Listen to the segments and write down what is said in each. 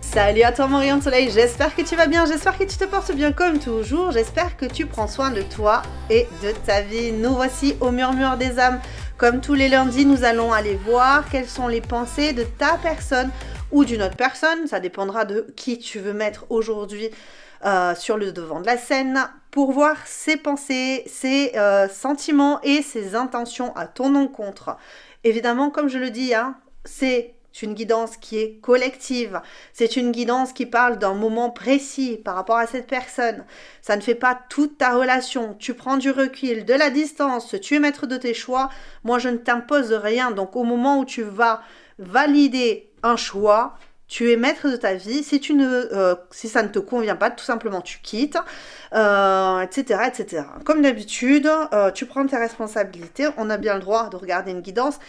Salut à toi mon rayon de soleil, j'espère que tu vas bien, j'espère que tu te portes bien comme toujours, j'espère que tu prends soin de toi et de ta vie. Nous voici au murmure des âmes. Comme tous les lundis, nous allons aller voir quelles sont les pensées de ta personne ou d'une autre personne, ça dépendra de qui tu veux mettre aujourd'hui sur le devant de la scène, pour voir ses pensées, ses sentiments et ses intentions à ton encontre. Évidemment, comme je le dis, c'est une guidance qui est collective, c'est une guidance qui parle d'un moment précis par rapport à cette personne. Ça ne fait pas toute ta relation, tu prends du recul, de la distance, tu es maître de tes choix, moi je ne t'impose rien, donc au moment où tu vas valider un choix, tu es maître de ta vie, si ça ne te convient pas, tout simplement tu quittes, etc., etc. Comme d'habitude, tu prends tes responsabilités, on a bien le droit de regarder une guidance,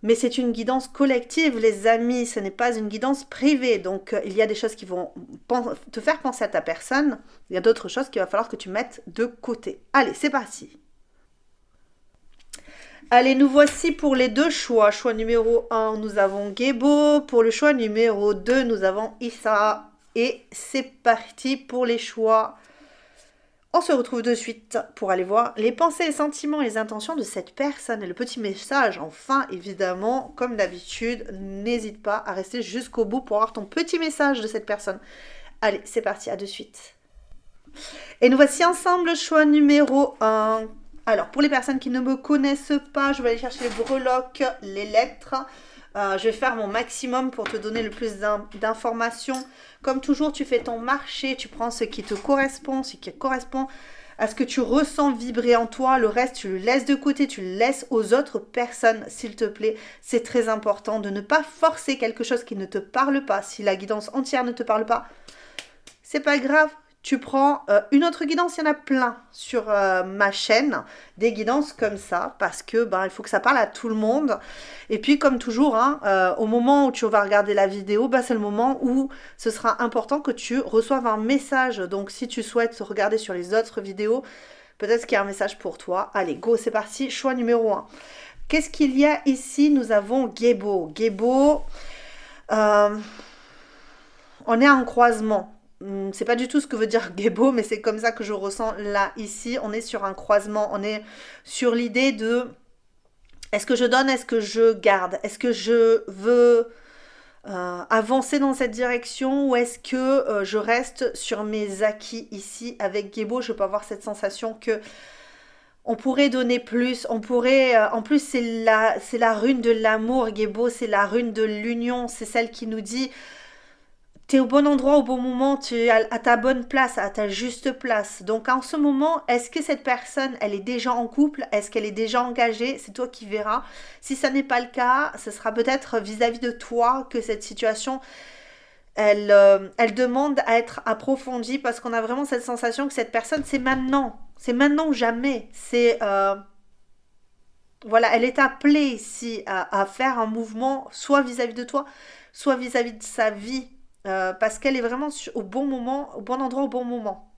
mais c'est une guidance collective, les amis, ce n'est pas une guidance privée. Donc, il y a des choses qui vont te faire penser à ta personne. Il y a d'autres choses qu'il va falloir que tu mettes de côté. Allez, c'est parti. Allez, nous voici pour les deux choix. Choix numéro 1, nous avons Gebo. Pour le choix numéro 2, nous avons Issa. Et c'est parti pour les choix. On se retrouve de suite pour aller voir les pensées, les sentiments et les intentions de cette personne. Et le petit message, enfin, évidemment, comme d'habitude, n'hésite pas à rester jusqu'au bout pour avoir ton petit message de cette personne. Allez, c'est parti, à de suite. Et nous voici ensemble, choix numéro 1. Alors, pour les personnes qui ne me connaissent pas, je vais aller chercher les breloques, les lettres. Je vais faire mon maximum pour te donner le plus d'informations. Comme toujours, tu fais ton marché, tu prends ce qui te correspond, ce qui correspond à ce que tu ressens vibrer en toi. Le reste, tu le laisses de côté, tu le laisses aux autres personnes, s'il te plaît. C'est très important de ne pas forcer quelque chose qui ne te parle pas. Si la guidance entière ne te parle pas, c'est pas grave. Tu prends une autre guidance, il y en a plein sur ma chaîne, des guidances comme ça, parce que il faut que ça parle à tout le monde. Et puis comme toujours, au moment où tu vas regarder la vidéo, c'est le moment où ce sera important que tu reçoives un message. Donc si tu souhaites regarder sur les autres vidéos, peut-être qu'il y a un message pour toi. Allez, go, c'est parti, choix numéro 1. Qu'est-ce qu'il y a ici? Nous avons Gebo. Gebo, on est à un croisement. C'est pas du tout ce que veut dire Gebo, mais c'est comme ça que je ressens là, ici. On est sur un croisement, on est sur l'idée de est-ce que je donne, est-ce que je garde, est-ce que je veux avancer dans cette direction ou est-ce que je reste sur mes acquis ici avec Gebo. Je peux avoir cette sensation que on pourrait donner plus, on pourrait... en plus, c'est la rune de l'amour, Gebo, c'est la rune de l'union, c'est celle qui nous dit... Tu es au bon endroit, au bon moment, tu es à ta bonne place, à ta juste place. Donc en ce moment, est-ce que cette personne, elle est déjà en couple? Est-ce qu'elle est déjà engagée? C'est toi qui verras. Si ça n'est pas le cas, ce sera peut-être vis-à-vis de toi que cette situation, elle demande à être approfondie parce qu'on a vraiment cette sensation que cette personne, c'est maintenant. C'est maintenant ou jamais. Voilà, elle est appelée ici à faire un mouvement, soit vis-à-vis de toi, soit vis-à-vis de sa vie. Parce qu'elle est vraiment au bon moment, au bon endroit, au bon moment.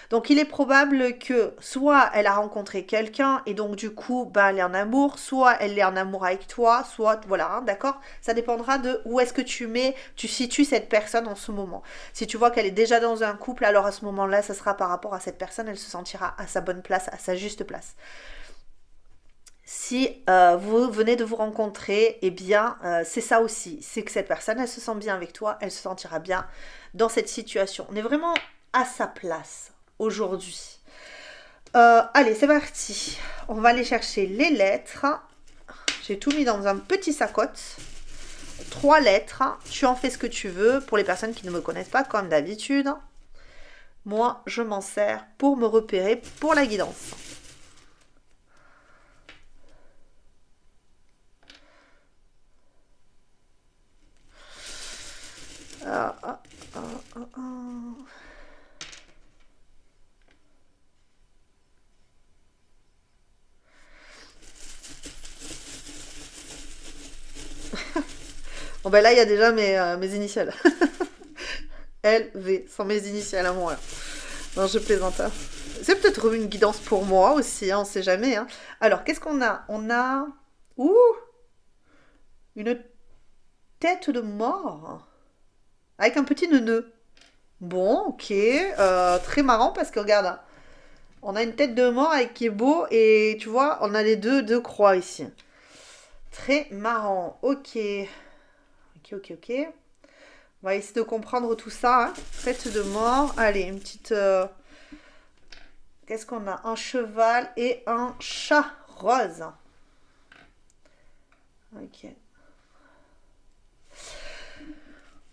Donc il est probable que soit elle a rencontré quelqu'un et donc du coup elle est en amour, soit elle est en amour avec toi, soit voilà, d'accord. Ça dépendra de où est-ce que tu situes cette personne en ce moment. Si tu vois qu'elle est déjà dans un couple, alors à ce moment-là, ça sera par rapport à cette personne, elle se sentira à sa bonne place, à sa juste place. Si vous venez de vous rencontrer, eh bien, c'est ça aussi. C'est que cette personne, elle se sent bien avec toi, elle se sentira bien dans cette situation. On est vraiment à sa place aujourd'hui. Allez, c'est parti. On va aller chercher les lettres. J'ai tout mis dans un petit sacote. 3 lettres. Tu en fais ce que tu veux. Pour les personnes qui ne me connaissent pas, comme d'habitude, moi, je m'en sers pour me repérer pour la guidance. Bon là il y a déjà mes initiales. LV sont mes initiales à moi. Non, je plaisante. C'est peut-être une guidance pour moi aussi, on sait jamais. Alors qu'est-ce qu'on a? On a Une tête de mort avec un petit nœud. Bon, ok. Très marrant parce que regarde, hein, on a une tête de mort avec qui est beau et tu vois, on a les deux croix ici. Très marrant. Ok. Ok. On va essayer de comprendre tout ça. Hein. Tête de mort. Allez, une petite... Qu'est-ce qu'on a? Un cheval et un chat rose. Ok.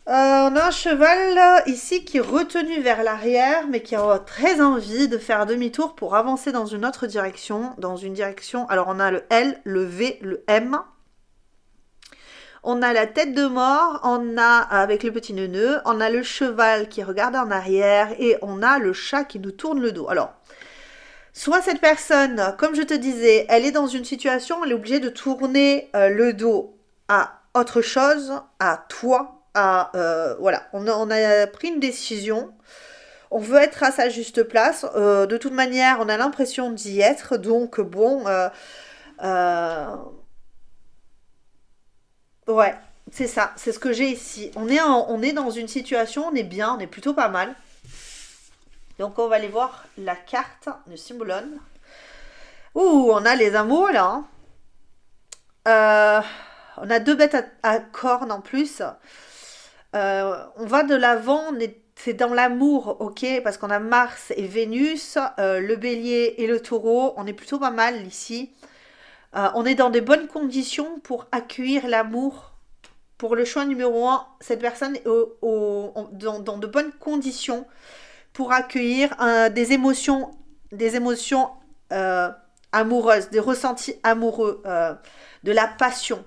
On a un cheval ici qui est retenu vers l'arrière, mais qui a très envie de faire demi-tour pour avancer dans une autre direction. Dans une direction. Alors on a le L, le V, le M. On a la tête de mort, on a avec le petit nœud, on a le cheval qui regarde en arrière et on a le chat qui nous tourne le dos. Alors, soit cette personne, comme je te disais, elle est dans une situation, elle est obligée de tourner le dos à autre chose, à toi, voilà. On a pris une décision, on veut être à sa juste place. De toute manière, on a l'impression d'y être, donc bon... Ouais, c'est ça, c'est ce que j'ai ici. On est dans une situation, on est bien, on est plutôt pas mal. Donc on va aller voir la carte de Symbolone. Ouh, on a les amours là. Hein. On a deux bêtes à cornes en plus. On va de l'avant, c'est dans l'amour, ok, parce qu'on a Mars et Vénus, le bélier et le taureau. On est plutôt pas mal ici. On est dans des bonnes conditions pour accueillir l'amour. Pour le choix numéro un, cette personne est dans de bonnes conditions pour accueillir des émotions amoureuses, des ressentis amoureux, de la passion.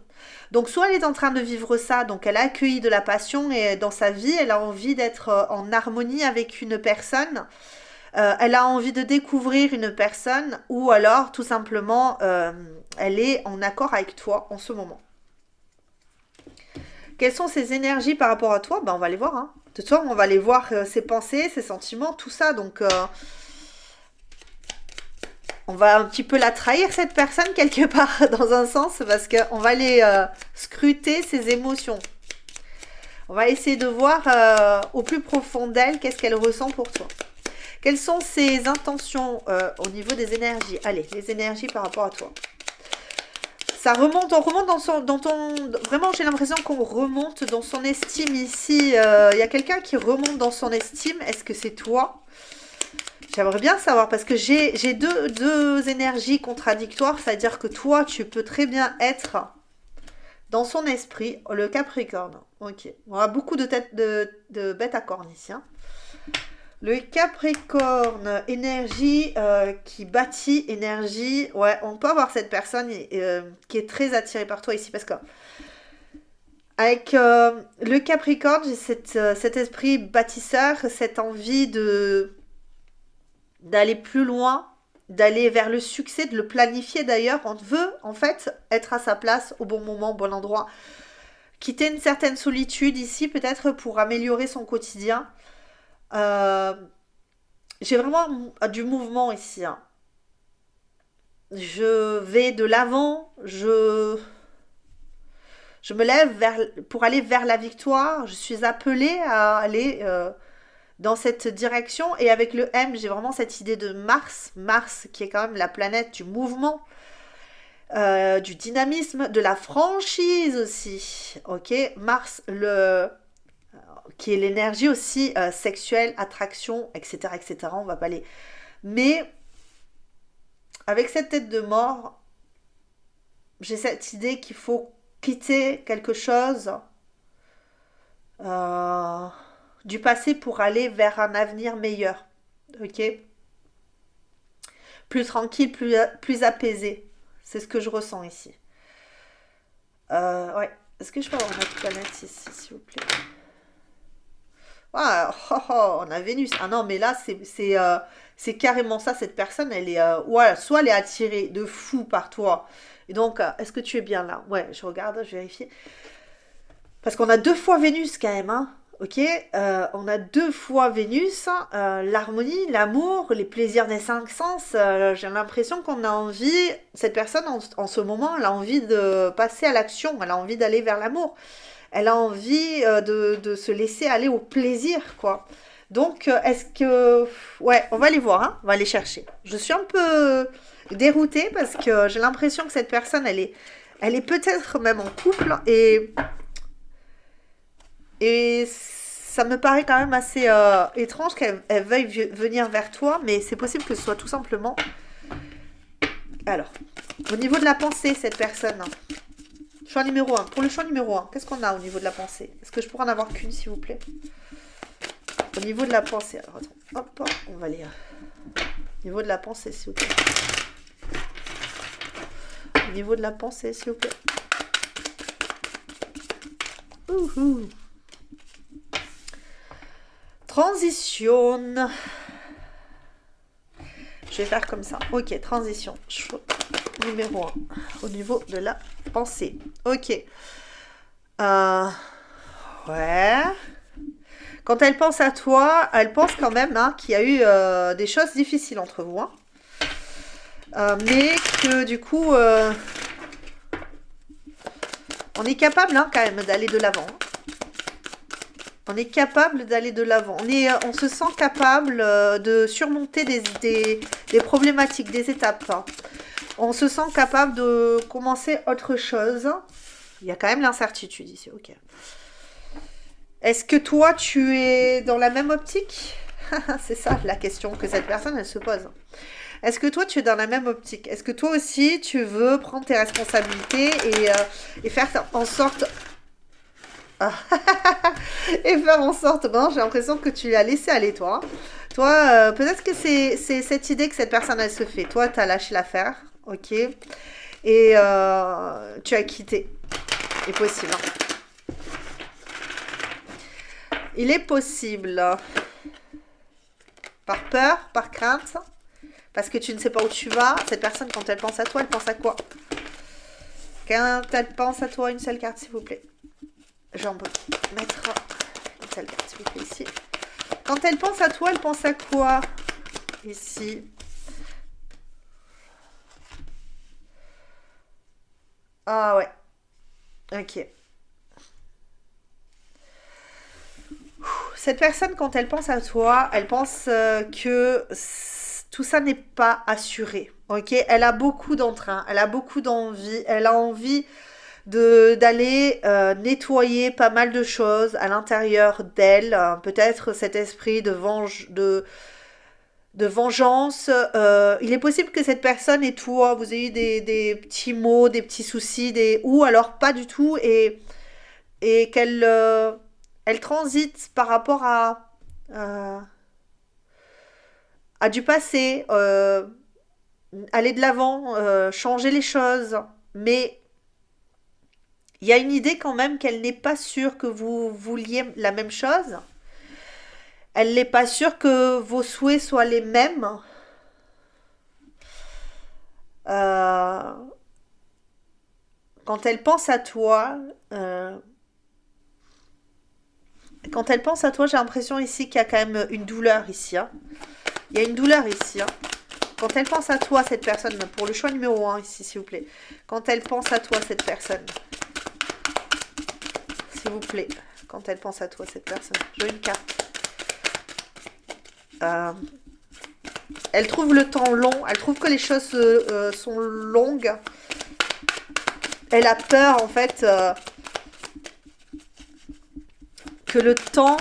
Donc soit elle est en train de vivre ça, donc elle a accueilli de la passion et dans sa vie, elle a envie d'être en harmonie avec une personne. Elle a envie de découvrir une personne ou alors tout simplement elle est en accord avec toi en ce moment. Quelles sont ses énergies par rapport à toi? Ben, on va les voir. Hein. De toute façon, on va les voir, ses pensées, ses sentiments, tout ça. Donc, on va un petit peu la trahir, cette personne, quelque part, dans un sens, parce qu'on va aller scruter ses émotions. On va essayer de voir au plus profond d'elle, qu'est-ce qu'elle ressent pour toi. Quelles sont ses intentions au niveau des énergies? Allez, les énergies par rapport à toi. Ça remonte, on remonte dans ton... Vraiment, j'ai l'impression qu'on remonte dans son estime ici. Il y a quelqu'un qui remonte dans son estime. Est-ce que c'est toi? J'aimerais bien savoir parce que j'ai deux énergies contradictoires. C'est-à-dire que toi, tu peux très bien être dans son esprit, le Capricorne. Ok. On a beaucoup de têtes de bêtes à cornes ici. Hein. Le Capricorne, énergie qui bâtit, énergie... Ouais, on peut avoir cette personne qui est très attirée par toi ici. Parce que avec le Capricorne, j'ai cet esprit bâtisseur, cette envie d'aller plus loin, d'aller vers le succès, de le planifier d'ailleurs. On veut en fait être à sa place au bon moment, au bon endroit. Quitter une certaine solitude ici, peut-être pour améliorer son quotidien. J'ai vraiment du mouvement ici. Hein. Je vais de l'avant, je me lève pour aller vers la victoire. Je suis appelée à aller dans cette direction. Et avec le M, j'ai vraiment cette idée de Mars. Mars qui est quand même la planète du mouvement, du dynamisme, de la franchise aussi. Ok, Mars, qui est l'énergie aussi sexuelle, attraction, etc., etc. On va pas aller. Mais avec cette tête de mort, j'ai cette idée qu'il faut quitter quelque chose du passé pour aller vers un avenir meilleur. Ok? Plus tranquille, plus apaisé. C'est ce que je ressens ici. Ouais. Est-ce que je peux avoir notre planète ici, s'il vous plaît? Ah, on a Vénus. Ah non, mais là, c'est carrément ça. Cette personne, elle est... ouais, soit elle est attirée de fou par toi. Et donc, est-ce que tu es bien là? Ouais, je regarde, je vérifie. Parce qu'on a 2 fois Vénus quand même. Hein. Ok, on a 2 fois Vénus, l'harmonie, l'amour, les plaisirs des 5 sens. J'ai l'impression qu'on a envie, cette personne en ce moment, elle a envie de passer à l'action, elle a envie d'aller vers l'amour, elle a envie de se laisser aller au plaisir, quoi. Donc, est-ce que... Ouais, on va aller voir, hein, on va aller chercher. Je suis un peu déroutée parce que j'ai l'impression que cette personne, elle est peut-être même en couple et ça me paraît quand même assez étrange qu'elle veuille venir vers toi, mais c'est possible que ce soit tout simplement... Alors, au niveau de la pensée, cette personne, choix numéro un. Pour le choix numéro un, qu'est-ce qu'on a au niveau de la pensée? Est-ce que je pourrais en avoir qu'une, s'il vous plaît? Au niveau de la pensée, alors attends, hop, on va lire. Au niveau de la pensée, s'il vous plaît. Au niveau de la pensée, s'il vous plaît. Ouhou. Transition. Je vais faire comme ça. Ok, transition. Choix numéro 1. Au niveau de la pensée. Ok. Ouais. Quand elle pense à toi, elle pense quand même qu'il y a eu des choses difficiles entre vous. Hein. Mais que du coup, on est capable quand même d'aller de l'avant. On est capable d'aller de l'avant. On se sent capable de surmonter des problématiques, des étapes. Hein. On se sent capable de commencer autre chose. Il y a quand même l'incertitude ici, ok. Est-ce que toi, tu es dans la même optique? C'est ça la question que cette personne, elle se pose. Est-ce que toi, tu es dans la même optique? Est-ce que toi aussi, tu veux prendre tes responsabilités et faire en sorte... et faire en sorte... Ben, j'ai l'impression que tu l'as laissé aller, toi. Toi, peut-être que c'est cette idée que cette personne, elle se fait. Toi, tu as lâché l'affaire, ok? Et tu as quitté. C'est possible. Il est possible, par peur, par crainte, parce que tu ne sais pas où tu vas, cette personne, quand elle pense à toi, elle pense à quoi? Quand elle pense à toi, une seule carte, s'il vous plaît. J'en peux mettre une seule carte, s'il vous plaît, ici. Quand elle pense à toi, elle pense à quoi? Ici. Ah ouais. Ok. Cette personne, quand elle pense à toi, elle pense que tout ça n'est pas assuré. Ok, elle a beaucoup d'entrain, elle a beaucoup d'envie, elle a envie d'aller nettoyer pas mal de choses à l'intérieur d'elle. Peut-être cet esprit de vengeance. Il est possible que cette personne et toi, vous ayez des petits maux, des petits soucis, ou alors pas du tout, et qu'elle elle transite par rapport euh, à du passé, aller de l'avant, changer les choses. Mais il y a une idée quand même qu'elle n'est pas sûre que vous vouliez la même chose. Elle n'est pas sûre que vos souhaits soient les mêmes. Euh, quand elle pense à toi, euh, quand elle pense à toi, j'ai l'impression ici qu'il y a quand même une douleur ici. Hein. Il y a une douleur ici. Hein. Quand elle pense à toi, cette personne, pour le choix numéro 1 ici, s'il vous plaît. Quand elle pense à toi, cette personne. S'il vous plaît. Quand elle pense à toi, cette personne. Je veux une carte. Elle trouve le temps long. Elle trouve que les choses sont longues. Elle a peur, en fait, que le temps...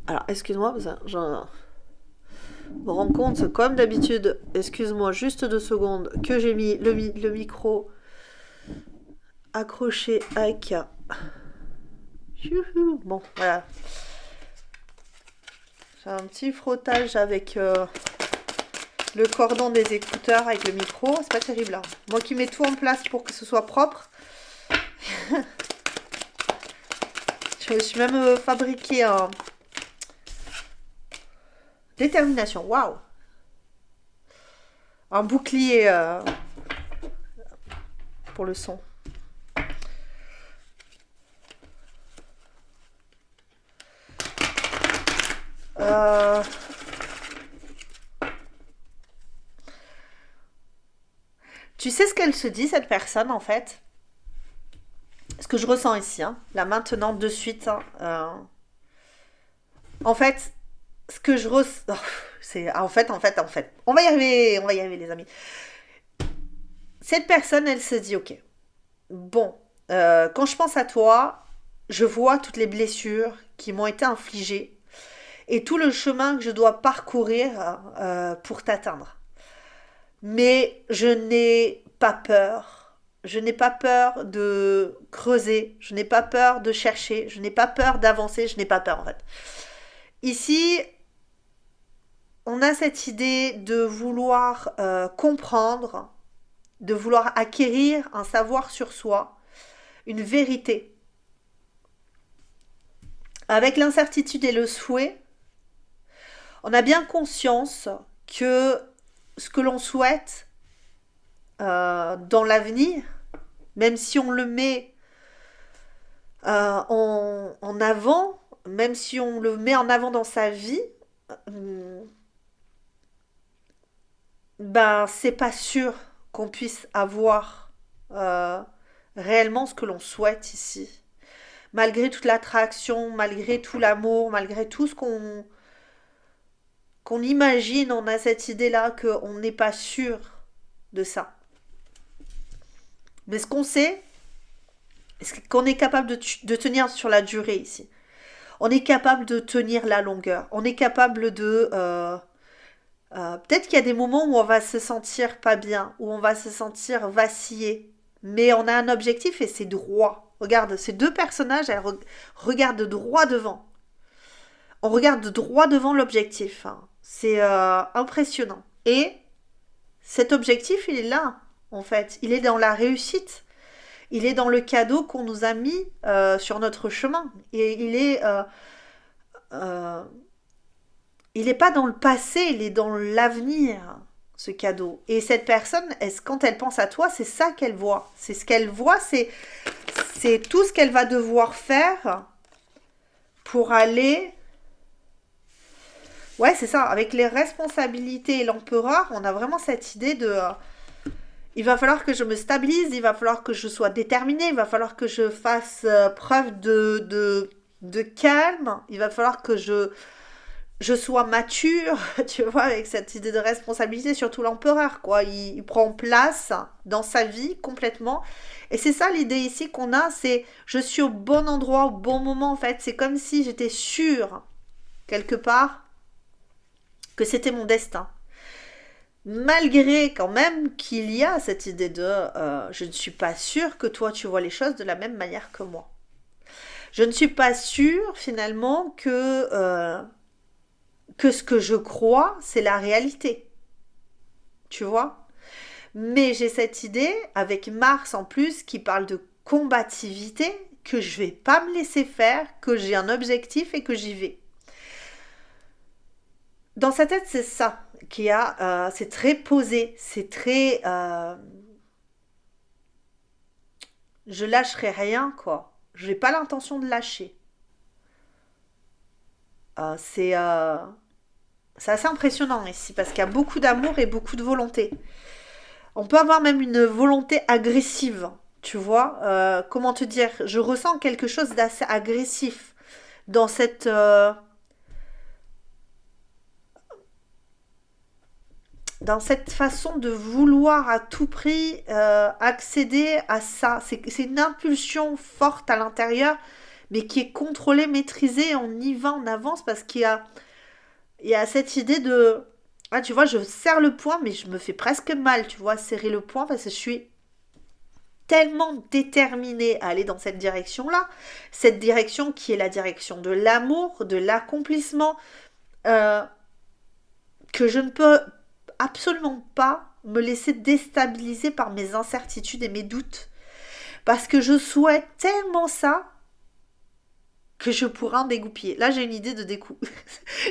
Alors, excuse-moi, je me rends compte, comme d'habitude, excuse-moi juste 2 secondes, que j'ai mis le micro accroché avec... Bon, voilà. J'ai un petit frottage avec le cordon des écouteurs avec le micro. C'est pas terrible. Hein. Moi qui mets tout en place pour que ce soit propre. Je me suis même fabriqué un... Détermination, waouh! Un bouclier pour le son. Euh, Tu sais ce qu'elle se dit, cette personne, en fait? Ce que je ressens ici, hein, là maintenant, de suite. Hein, en fait, ce que je ressens... c'est... En fait. On va y arriver, les amis. Cette personne, elle se dit, ok, bon, quand je pense à toi, je vois toutes les blessures qui m'ont été infligées et tout le chemin que je dois parcourir pour t'atteindre. Mais je n'ai pas peur. Je n'ai pas peur de creuser. Je n'ai pas peur de chercher. Je n'ai pas peur d'avancer. Je n'ai pas peur en fait. Ici, on a cette idée de vouloir comprendre, de vouloir acquérir un savoir sur soi, une vérité. Avec l'incertitude et le souhait, on a bien conscience que ce que l'on souhaite dans l'avenir, même si on le met en avant, même si on le met en avant dans sa vie, euh, ben c'est pas sûr qu'on puisse avoir euh, réellement ce que l'on souhaite ici. Malgré toute l'attraction, malgré tout l'amour, malgré tout ce qu'on imagine, on a cette idée-là qu'on n'est pas sûr de ça. Mais ce qu'on sait, c'est qu'on est capable de tenir sur la durée ici. On est capable de tenir la longueur. On est capable de... peut-être qu'il y a des moments où on va se sentir pas bien, où on va se sentir vaciller. Mais on a un objectif et c'est droit. Regarde, ces deux personnages, elles regardent droit devant. On regarde droit devant l'objectif. Hein. C'est impressionnant. Et cet objectif, il est là, en fait. Il est dans la réussite. Il est dans le cadeau qu'on nous a mis sur notre chemin. Et euh, il est pas dans le passé, il est dans l'avenir, ce cadeau. Et cette personne, quand elle pense à toi, c'est ça qu'elle voit. C'est ce qu'elle voit, c'est tout ce qu'elle va devoir faire pour aller... Ouais, c'est ça. Avec les responsabilités et l'empereur, on a vraiment cette idée de... il va falloir que je me stabilise, il va falloir que je sois déterminée, il va falloir que je fasse preuve de calme, il va falloir que je sois mature, tu vois, avec cette idée de responsabilité, surtout l'empereur, quoi. Il prend place dans sa vie complètement. Et c'est ça l'idée ici qu'on a, c'est je suis au bon endroit, au bon moment, en fait. C'est comme si j'étais sûre, quelque part, que c'était mon destin. Malgré quand même qu'il y a cette idée de je ne suis pas sûre que toi tu vois les choses de la même manière que moi. Je ne suis pas sûre finalement que ce que je crois c'est la réalité. Tu vois. Mais j'ai cette idée avec Mars en plus qui parle de combativité que je vais pas me laisser faire, que j'ai un objectif et que j'y vais. Dans sa tête c'est ça qui a c'est très posé, c'est très je lâcherai rien, quoi. J'ai pas l'intention de lâcher. Euh, c'est euh, c'est assez impressionnant ici parce qu'il y a beaucoup d'amour et beaucoup de volonté. On peut avoir même une volonté agressive, tu vois. Comment te dire? Je ressens quelque chose d'assez agressif dans cette façon de vouloir à tout prix accéder à ça. C'est une impulsion forte à l'intérieur, mais qui est contrôlée, maîtrisée. On y va, on avance parce qu'il y a cette idée de... Ah, tu vois, je serre le poing, mais je me fais presque mal, tu vois, serrer le poing parce que je suis tellement déterminée à aller dans cette direction-là. Cette direction qui est la direction de l'amour, de l'accomplissement, euh, que je ne peux absolument pas me laisser déstabiliser par mes incertitudes et mes doutes. Parce que je souhaite tellement ça que je pourrais en dégoupiller. Là, j'ai une idée de découpe.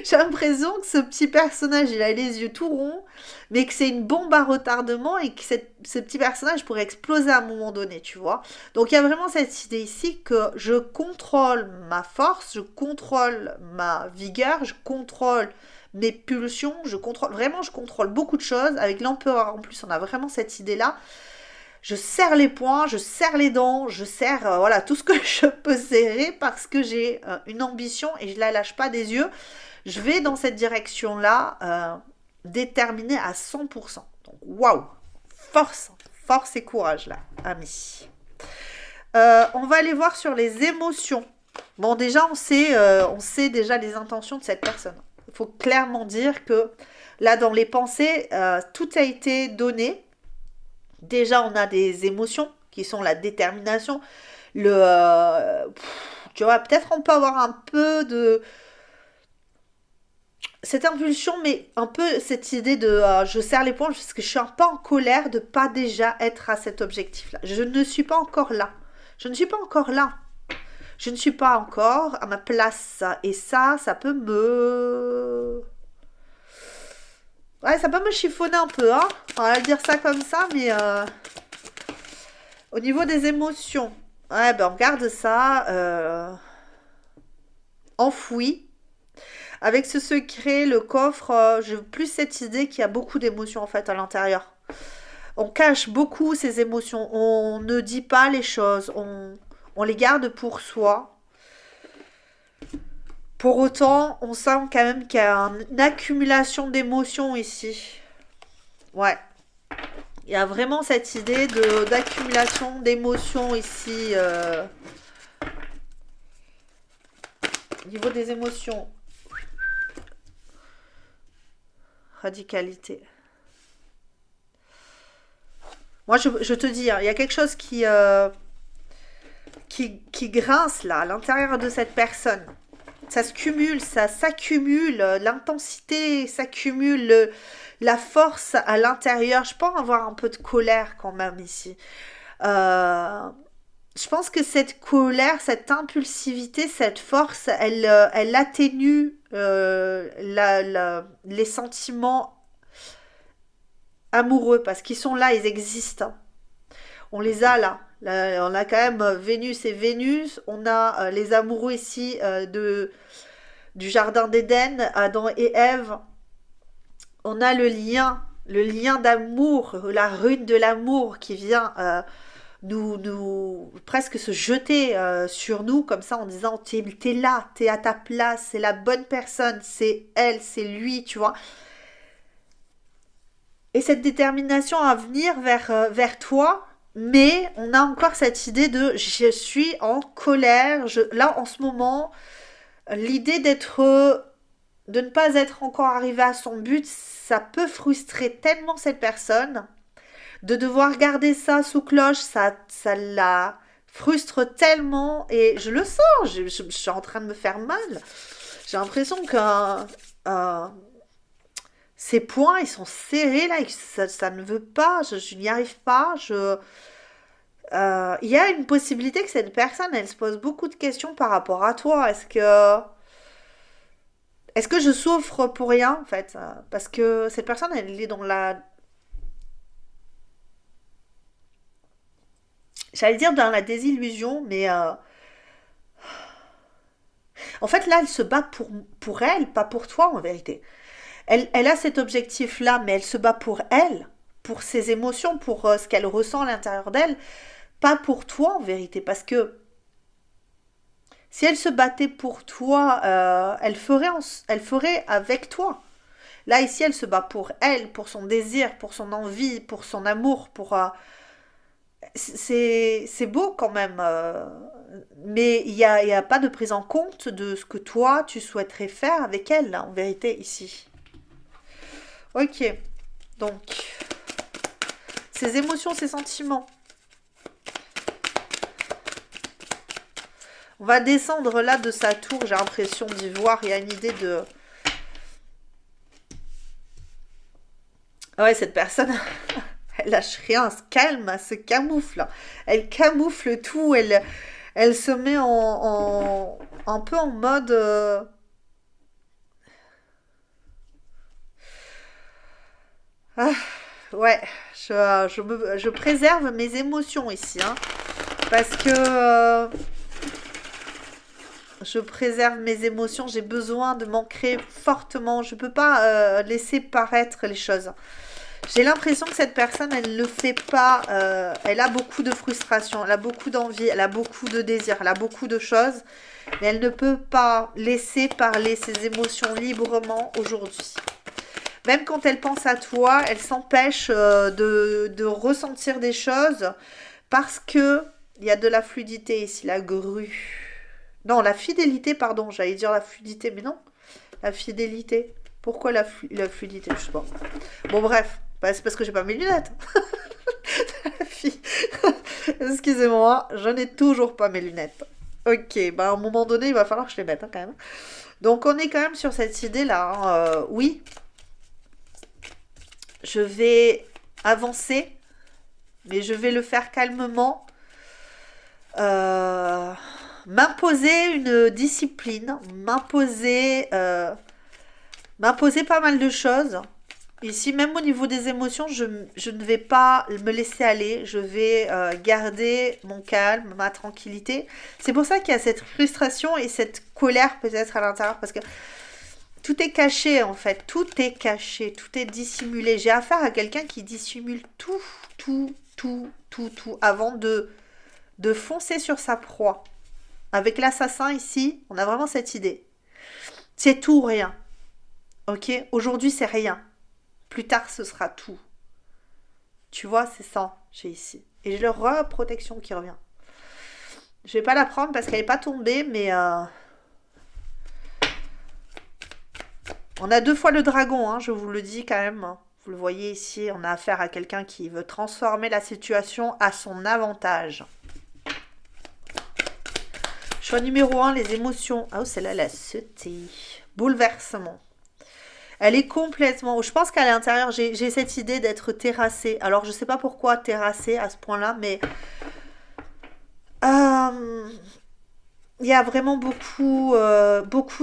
J'ai l'impression que ce petit personnage, il a les yeux tout ronds, mais que c'est une bombe à retardement et que ce petit personnage pourrait exploser à un moment donné, tu vois. Donc, il y a vraiment cette idée ici que je contrôle ma force, je contrôle ma vigueur, je contrôle mes pulsions, je contrôle beaucoup de choses. Avec l'empereur, en plus, on a vraiment cette idée-là. Je serre les poings, je serre les dents, je serre voilà tout ce que je peux serrer parce que j'ai une ambition et je la lâche pas des yeux. Je vais dans cette direction-là, déterminée à 100%. Donc waouh, force, force et courage là, amis. On va aller voir sur les émotions. Bon, déjà on sait déjà les intentions de cette personne. Il faut clairement dire que là dans les pensées, tout a été donné. Déjà, on a des émotions qui sont la détermination. Tu vois, peut-être on peut avoir un peu de cette impulsion, mais un peu cette idée de je serre les poings parce que je suis un peu en colère de pas déjà être à cet objectif-là. Je ne suis pas encore là. Je ne suis pas encore là. Je ne suis pas encore à ma place. Et ça peut me... Ouais, ça peut me chiffonner un peu, hein. On va dire ça comme ça, mais au niveau des émotions, ouais, ben on garde ça enfoui. Avec ce secret, le coffre, j'ai plus cette idée qu'il y a beaucoup d'émotions en fait à l'intérieur. On cache beaucoup ces émotions, on ne dit pas les choses, on les garde pour soi. Pour autant, on sent quand même qu'il y a une accumulation d'émotions ici. Ouais. Il y a vraiment cette idée d'accumulation d'émotions ici. Au niveau des émotions. Radicalité. Moi, je te dis, hein, il y a quelque chose qui grince là, à l'intérieur de cette personne. Ça se cumule, ça s'accumule, l'intensité s'accumule, la force à l'intérieur. Je pense avoir un peu de colère quand même ici. Je pense que cette colère, cette impulsivité, cette force, elle atténue les sentiments amoureux parce qu'ils sont là, ils existent. On les a là. Là, on a quand même Vénus et Vénus. On a les amoureux ici du Jardin d'Éden, Adam et Ève. On a le lien d'amour, la rune de l'amour qui vient nous presque se jeter sur nous comme ça en disant t'es là, t'es à ta place, c'est la bonne personne, c'est elle, c'est lui, tu vois. Et cette détermination à venir vers toi, mais on a encore cette idée de je suis en colère. Là, en ce moment, l'idée de ne pas être encore arrivé à son but, ça peut frustrer tellement cette personne. De devoir garder ça sous cloche, ça la frustre tellement. Et je le sens, je suis en train de me faire mal. J'ai l'impression que ses poings, ils sont serrés là, et ça ne veut pas, je n'y arrive pas. Il y a une possibilité que cette personne, elle se pose beaucoup de questions par rapport à toi. Est-ce que je souffre pour rien en fait? Parce que cette personne, elle est dans j'allais dire dans la désillusion, mais en fait là, elle se bat pour elle, pas pour toi en vérité. Elle a cet objectif-là, mais elle se bat pour elle, pour ses émotions, pour ce qu'elle ressent à l'intérieur d'elle, pas pour toi en vérité. Parce que si elle se battait pour toi, elle ferait avec toi. Là, ici, elle se bat pour elle, pour son désir, pour son envie, pour son amour, c'est beau quand même. Mais il y a pas de prise en compte de ce que toi, tu souhaiterais faire avec elle, là, en vérité, ici. Ok, donc, ces émotions, ces sentiments. On va descendre là de sa tour, j'ai l'impression d'y voir, il y a une idée de... Ouais, cette personne, elle lâche rien, elle se calme, elle se camoufle. Elle camoufle tout, Elle se met un peu en mode... ah, ouais, je préserve mes émotions ici, hein, parce que je préserve mes émotions, j'ai besoin de m'ancrer fortement, je peux pas laisser paraître les choses. J'ai l'impression que cette personne, elle ne le fait pas, elle a beaucoup de frustration, elle a beaucoup d'envie, elle a beaucoup de désirs, elle a beaucoup de choses, mais elle ne peut pas laisser parler ses émotions librement aujourd'hui. Même quand elle pense à toi, elle s'empêche de ressentir des choses parce que il y a de la fluidité ici, la grue. Non, la fidélité, pardon, j'allais dire la fluidité, mais non, la fidélité. Pourquoi la fluidité? Je sais pas. Bon, bref, bah, c'est parce que j'ai pas mes lunettes. Excusez-moi, je n'ai toujours pas mes lunettes. Ok, bah à un moment donné, il va falloir que je les mette hein, quand même. Donc on est quand même sur cette idée-là, hein. Oui, je vais avancer, mais je vais le faire calmement. Euh, M'imposer une discipline, m'imposer pas mal de choses. Ici, même au niveau des émotions, je ne vais pas me laisser aller. Je vais garder mon calme, ma tranquillité. C'est pour ça qu'il y a cette frustration et cette colère peut-être à l'intérieur. Parce que tout est caché en fait. Tout est caché. Tout est dissimulé. J'ai affaire à quelqu'un qui dissimule tout avant de foncer sur sa proie. Avec l'assassin ici, on a vraiment cette idée. C'est tout ou rien. Ok? Aujourd'hui, c'est rien. Plus tard, ce sera tout. Tu vois, c'est ça, j'ai ici. Et j'ai le reprotection qui revient. Je vais pas la prendre parce qu'elle n'est pas tombée, mais on a deux fois le dragon, hein, je vous le dis quand même. Vous le voyez ici, on a affaire à quelqu'un qui veut transformer la situation à son avantage. Choix numéro 1, les émotions. Ah, oh, celle-là, la sauté. Bouleversement. Elle est complètement... Je pense qu'à l'intérieur, j'ai cette idée d'être terrassée. Alors, je ne sais pas pourquoi terrassée à ce point-là, mais... il y a vraiment beaucoup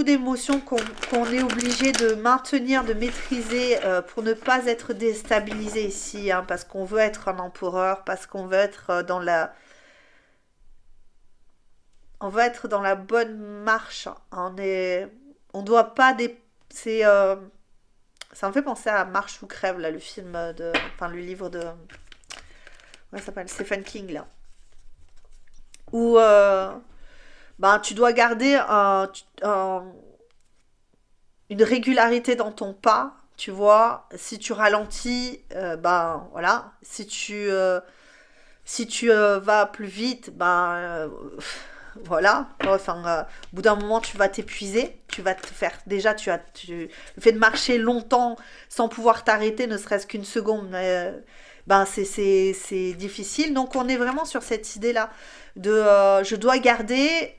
d'émotions qu'on est obligé de maintenir, de maîtriser pour ne pas être déstabilisé ici, hein, parce qu'on veut être un empereur, parce qu'on veut être on veut être dans la bonne marche. On doit pas c'est ça me fait penser à Marche ou crève là, le film enfin le livre de, comment ça s'appelle, Stephen King là, où ben tu dois garder une régularité dans ton pas. Tu vois, si tu ralentis, ben voilà, si tu vas plus vite, ben voilà, enfin, au bout d'un moment, tu vas t'épuiser, tu vas te faire, déjà, le fait de marcher longtemps sans pouvoir t'arrêter, ne serait-ce qu'une seconde, ben c'est difficile. Donc, on est vraiment sur cette idée-là de, je dois garder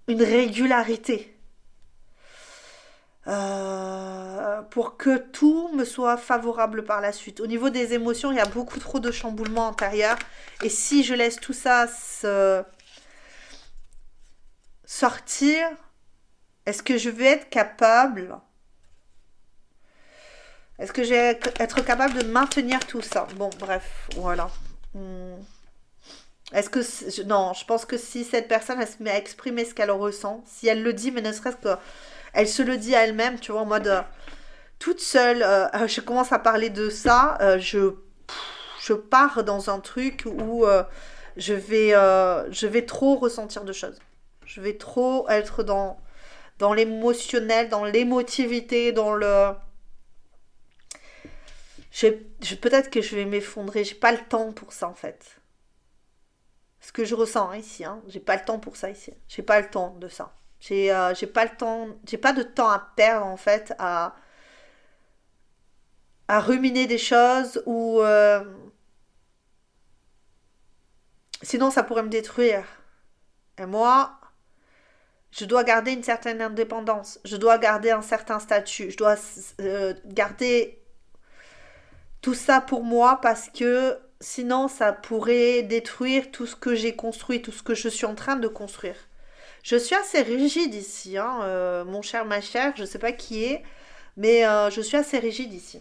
une régularité pour que tout me soit favorable par la suite. Au niveau des émotions, il y a beaucoup trop de chamboulements intérieurs, et si je laisse tout ça sortir, est-ce que je vais être capable, est-ce que je vais être capable de maintenir tout ça? Bon, bref, voilà. Est-ce que... Non, je pense que si cette personne, elle se met à exprimer ce qu'elle ressent, si elle le dit, mais ne serait-ce que... Elle se le dit à elle-même, tu vois, en mode... toute seule, je commence à parler de ça, je pars dans un truc où je vais trop ressentir de choses. Je vais trop être dans l'émotionnel, dans l'émotivité, dans le... Peut-être que je vais m'effondrer. J'ai pas le temps pour ça, en fait. Ce que je ressens hein, ici, hein. J'ai pas le temps pour ça ici. J'ai pas le temps de ça. J'ai pas le temps, j'ai pas de temps à perdre, en fait, à ruminer des choses ou... sinon, ça pourrait me détruire. Et moi, je dois garder une certaine indépendance. Je dois garder un certain statut. Je dois garder tout ça pour moi parce que Sinon, ça pourrait détruire tout ce que j'ai construit, tout ce que je suis en train de construire. Je suis assez rigide ici, hein, mon cher, ma chère, je sais pas qui est, mais je suis assez rigide ici.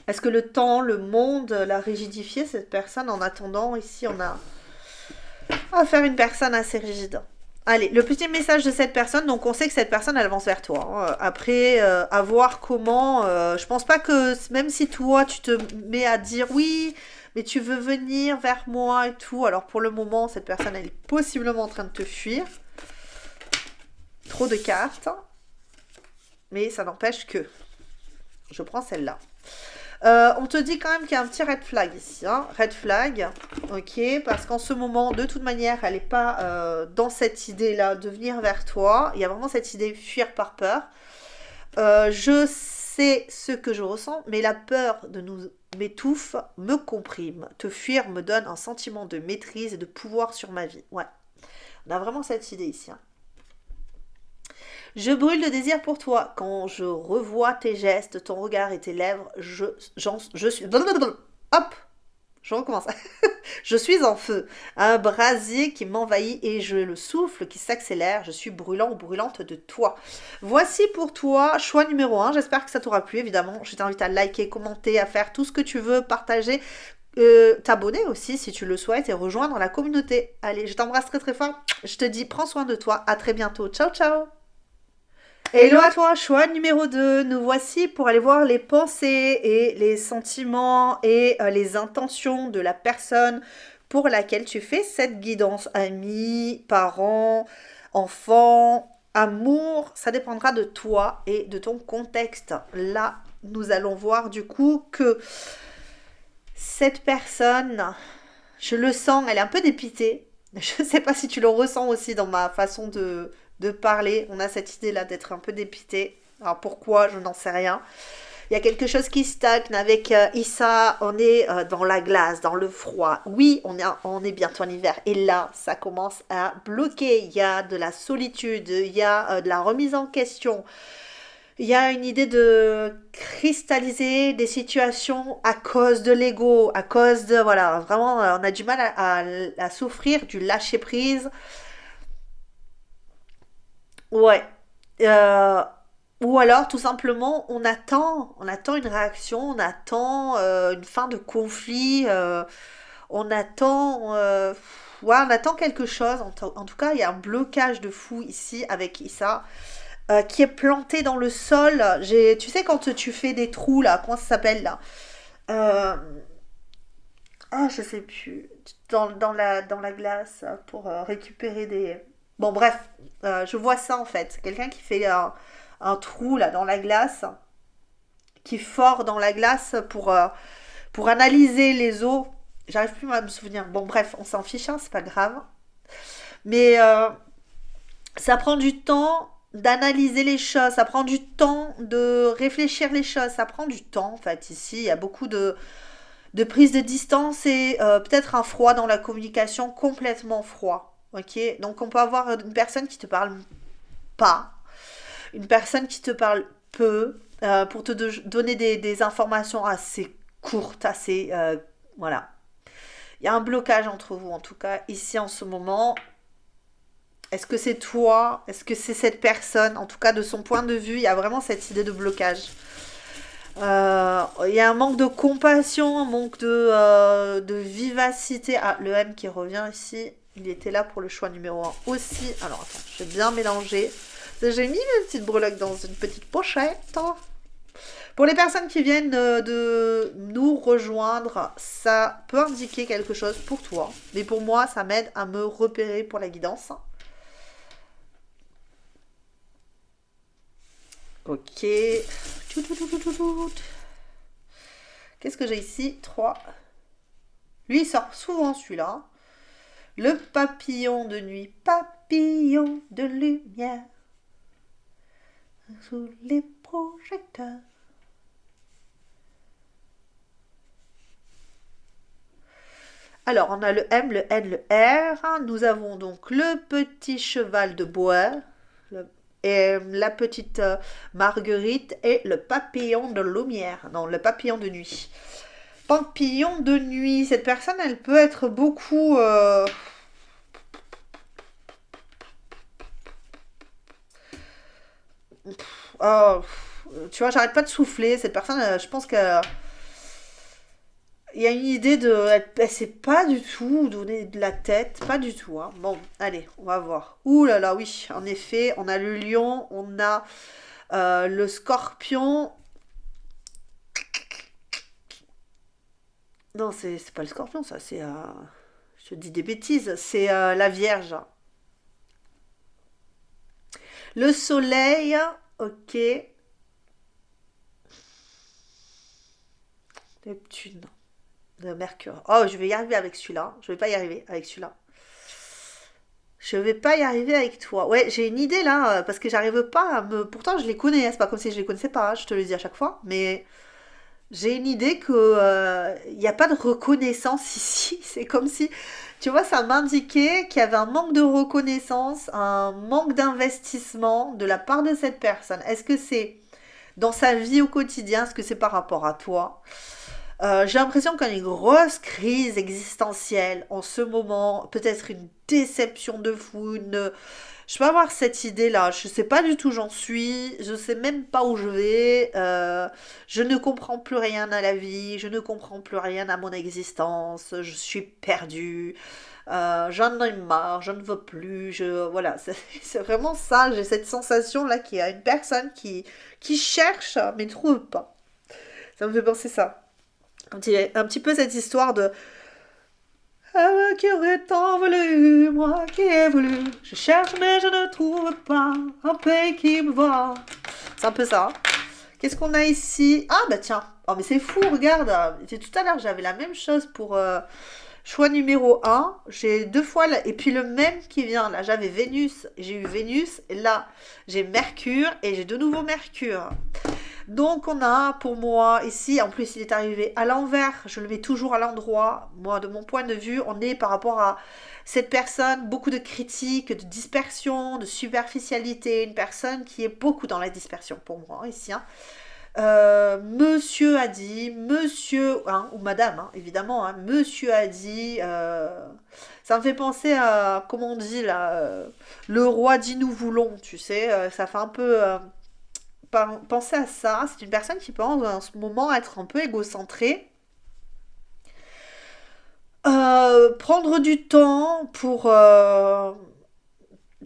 Est-ce que le temps, le monde l'a rigidifié, cette personne? En attendant, ici, on va faire une personne assez rigide. Allez, le petit message de cette personne, donc on sait que cette personne, elle avance vers toi, hein. Après, à voir comment, je pense pas que, même si toi, tu te mets à dire oui, mais tu veux venir vers moi et tout, alors pour le moment, cette personne, elle est possiblement en train de te fuir. Trop de cartes, mais ça n'empêche que je prends celle-là. On te dit quand même qu'il y a un petit red flag ici, hein. Red flag, ok, parce qu'en ce moment, de toute manière, elle n'est pas dans cette idée-là de venir vers toi. Il y a vraiment cette idée de fuir par peur. Je sais ce que je ressens, mais la peur de nous m'étouffe, me comprime. Te fuir me donne un sentiment de maîtrise et de pouvoir sur ma vie. Ouais, on a vraiment cette idée ici, hein. Je brûle de désir pour toi. Quand je revois tes gestes, ton regard et tes lèvres, je suis... Hop, je recommence. Je suis en feu. Un brasier qui m'envahit et je le souffle qui s'accélère. Je suis brûlant ou brûlante de toi. Voici pour toi, choix numéro 1. J'espère que ça t'aura plu, évidemment. Je t'invite à liker, commenter, à faire tout ce que tu veux, partager. T'abonner aussi si tu le souhaites et rejoindre la communauté. Allez, je t'embrasse très très fort. Je te dis, prends soin de toi. À très bientôt. Ciao, ciao. Hello à toi, choix numéro 2. Nous voici pour aller voir les pensées et les sentiments et les intentions de la personne pour laquelle tu fais cette guidance. Amis, parents, enfants, amour, ça dépendra de toi et de ton contexte. Là, nous allons voir du coup que cette personne, je le sens, elle est un peu dépitée. Je ne sais pas si tu le ressens aussi dans ma façon de parler. On a cette idée-là d'être un peu dépité. Alors pourquoi, je n'en sais rien. Il y a quelque chose qui stagne avec Issa. On est dans la glace, dans le froid. Oui, on est bientôt en hiver. Et là, ça commence à bloquer. Il y a de la solitude, il y a de la remise en question. Il y a une idée de cristalliser des situations à cause de l'ego, à cause de... Voilà, vraiment, on a du mal à souffrir du lâcher-prise. Ouais. Euh, ou alors, tout simplement, on attend une réaction, on attend une fin de conflit, on attend, ouais, on attend quelque chose. En tout cas, il y a un blocage de fou ici avec Issa qui est planté dans le sol. Tu sais, quand tu fais des trous là, comment ça s'appelle là? Euh, ah, je sais plus. Dans la glace pour récupérer des. Bon, bref, je vois ça en fait. C'est quelqu'un qui fait un trou là dans la glace, qui fore dans la glace pour analyser les eaux. J'arrive plus à me souvenir. Bon, bref, on s'en fiche, hein, c'est pas grave. Mais ça prend du temps d'analyser les choses, ça prend du temps de réfléchir les choses, ça prend du temps en fait. Ici, il y a beaucoup de prise de distance et peut-être un froid dans la communication, complètement froid. Ok, donc on peut avoir une personne qui te parle pas, une personne qui te parle peu, pour te donner des informations assez courtes, assez... voilà. Il y a un blocage entre vous, en tout cas, ici en ce moment. Est-ce que c'est toi? Est-ce que c'est cette personne? En tout cas, de son point de vue, il y a vraiment cette idée de blocage. Il y a un manque de compassion, un manque de vivacité. Ah, le M qui revient ici. Il était là pour le choix numéro 1 aussi. Alors, attends, je vais bien mélanger. J'ai mis une petite breloque dans une petite pochette. Pour les personnes qui viennent de nous rejoindre, ça peut indiquer quelque chose pour toi. Mais pour moi, ça m'aide à me repérer pour la guidance. Ok. Qu'est-ce que j'ai ici? 3. Lui, il sort souvent celui-là. Le papillon de nuit. Papillon de lumière. Sous les projecteurs. Alors, on a le M, le N, le R. Nous avons donc le petit cheval de bois. Et la petite Marguerite et le papillon de lumière. Non, le papillon de nuit. Papillon de nuit. Cette personne, elle peut être beaucoup... oh, tu vois, j'arrête pas de souffler. Cette personne, je pense qu'il y a une idée de... Elle sait pas du tout donner de la tête. Pas du tout. Hein. Bon, allez, on va voir. Ouh là là, oui. En effet, on a le lion, on a le scorpion. Non, c'est pas le scorpion, ça. C'est... je dis des bêtises. C'est la vierge. Le soleil, ok. Neptune. De Mercure. Oh, je vais y arriver avec celui-là. Je vais pas y arriver avec celui-là. Je vais pas y arriver avec toi. Ouais, j'ai une idée là, parce que j'arrive pas à me. Pourtant, je les connais, hein, c'est pas comme si je les connaissais pas, hein, je te le dis à chaque fois. Mais j'ai une idée que il n'y a pas de reconnaissance ici. C'est comme si, tu vois, ça m'indiquait qu'il y avait un manque de reconnaissance, un manque d'investissement de la part de cette personne. Est-ce que c'est dans sa vie au quotidien? Est-ce que c'est par rapport à toi? J'ai l'impression qu'il y a une grosse crise existentielle en ce moment, peut-être une déception de fou, une... Je peux avoir cette idée-là, je sais pas du tout où j'en suis, je sais même pas où je vais, je ne comprends plus rien à la vie, je ne comprends plus rien à mon existence, je suis perdue, j'en ai marre, je ne veux plus, voilà, c'est vraiment ça, j'ai cette sensation-là qu'il y a une personne qui cherche mais ne trouve pas. Ça me fait penser ça. Un petit peu cette histoire de ah, qui aurait tant voulu, moi qui ai voulu. Je cherche mais je ne trouve pas un pays qui me voit. C'est un peu ça. Qu'est-ce qu'on a ici? Ah bah tiens. Oh mais c'est fou, regarde. Tout à l'heure j'avais la même chose pour choix numéro un. J'ai deux fois, et puis le même qui vient. Là j'avais Vénus, j'ai eu Vénus. Et là j'ai Mercure et j'ai de nouveau Mercure. Donc on a pour moi ici, en plus il est arrivé à l'envers, je le mets toujours à l'endroit. Moi de mon point de vue, on est par rapport à cette personne, beaucoup de critiques, de dispersion, de superficialité, une personne qui est beaucoup dans la dispersion pour moi ici. Hein. Monsieur a dit, monsieur, hein, ou madame, hein, évidemment, hein, monsieur a dit, ça me fait penser à, comment on dit là, le roi dit nous voulons, tu sais, ça fait un peu... penser à ça. C'est une personne qui pense en ce moment être un peu égocentrée. Prendre du temps pour...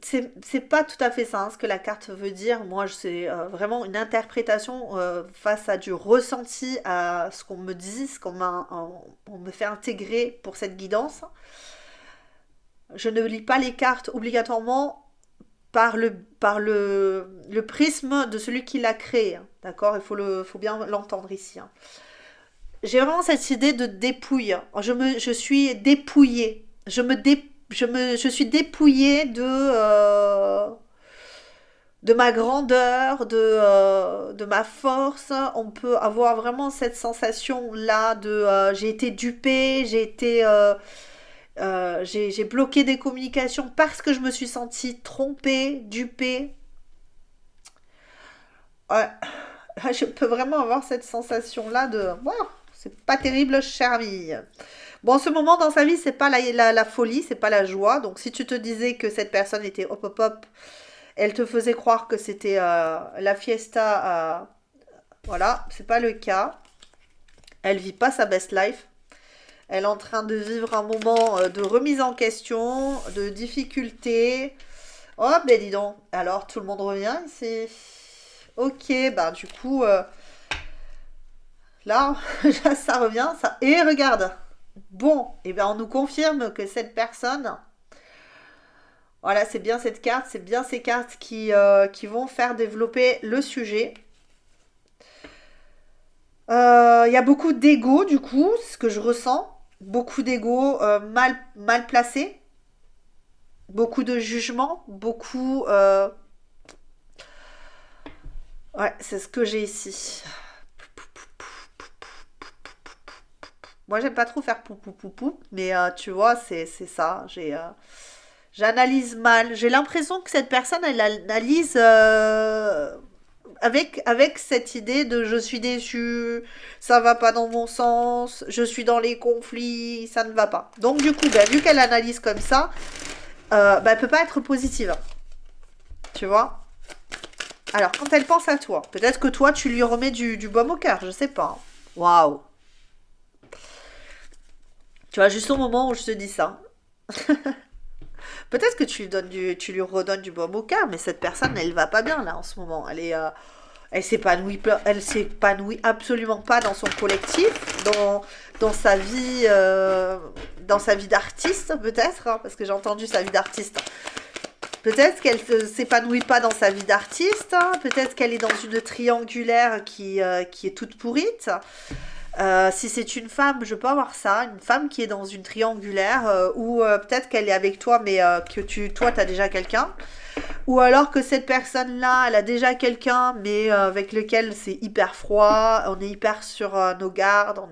c'est pas tout à fait ça hein, ce que la carte veut dire. Moi, c'est vraiment une interprétation face à du ressenti, à ce qu'on me dit, on me fait intégrer pour cette guidance. Je ne lis pas les cartes obligatoirement par le prisme de celui qui l'a créé. Hein, d'accord. Il faut bien l'entendre ici. Hein. J'ai vraiment cette idée de dépouille. Je suis dépouillée. Je suis dépouillée de ma grandeur, de ma force. On peut avoir vraiment cette sensation-là de j'ai été dupée, j'ai bloqué des communications parce que je me suis sentie trompée, dupée. Ouais, je peux vraiment avoir cette sensation-là de wow, c'est pas terrible, chère amie. Bon, en ce moment dans sa vie, c'est pas la folie, c'est pas la joie. Donc, si tu te disais que cette personne était hop hop hop, elle te faisait croire que c'était la fiesta. Voilà, c'est pas le cas. Elle vit pas sa best life. Elle est en train de vivre un moment de remise en question, de difficulté. Oh, ben dis donc. Alors, tout le monde revient ici. Ok, bah du coup, là, là, ça revient. Ça... Et regarde. Bon, et ben on nous confirme que cette personne, voilà, c'est bien cette carte, c'est bien ces cartes qui vont faire développer le sujet. Il y a beaucoup d'ego, du coup, c'est ce que je ressens. Beaucoup d'ego mal placé. Beaucoup de jugement. Beaucoup... Ouais, c'est ce que j'ai ici. Moi, j'aime pas trop faire pou pou pou pou, mais tu vois, c'est ça. J'analyse mal. J'ai l'impression que cette personne, elle analyse avec cette idée de je suis déçue, ça va pas dans mon sens, je suis dans les conflits, ça ne va pas. Donc du coup, vu qu'elle analyse comme ça, elle peut pas être positive. Tu vois? Alors, quand elle pense à toi, peut-être que toi, tu lui remets du baume au cœur, je sais pas. Waouh! Tu vois, juste au moment où je te dis ça. Peut-être que tu lui redonnes du baume au cœur, mais cette personne, elle va pas bien là en ce moment. Elle s'épanouit absolument pas dans son collectif, dans sa vie d'artiste peut-être, hein, parce que j'ai entendu sa vie d'artiste. Peut-être qu'elle ne s'épanouit pas dans sa vie d'artiste, hein, peut-être qu'elle est dans une triangulaire qui est toute pourrite. Si c'est une femme, je peux avoir ça, une femme qui est dans une triangulaire, ou peut-être qu'elle est avec toi, mais que toi, tu as déjà quelqu'un. Ou alors que cette personne-là, elle a déjà quelqu'un, mais avec lequel c'est hyper froid, on est hyper sur nos gardes,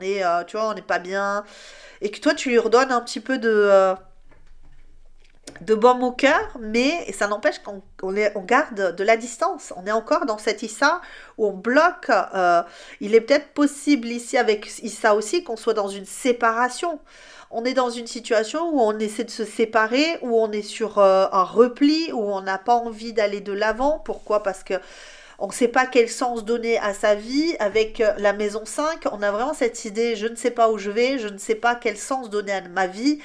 tu vois, on n'est pas bien. Et que toi, tu lui redonnes un petit peu de baume au cœur, mais ça n'empêche on garde de la distance. On est encore dans cette Issa où on bloque. Il est peut-être possible ici avec Issa aussi qu'on soit dans une séparation. On est dans une situation où on essaie de se séparer, où on est sur un repli, où on n'a pas envie d'aller de l'avant. Pourquoi? Parce que on ne sait pas quel sens donner à sa vie. Avec la maison 5, on a vraiment cette idée, je ne sais pas où je vais, je ne sais pas quel sens donner à ma vie.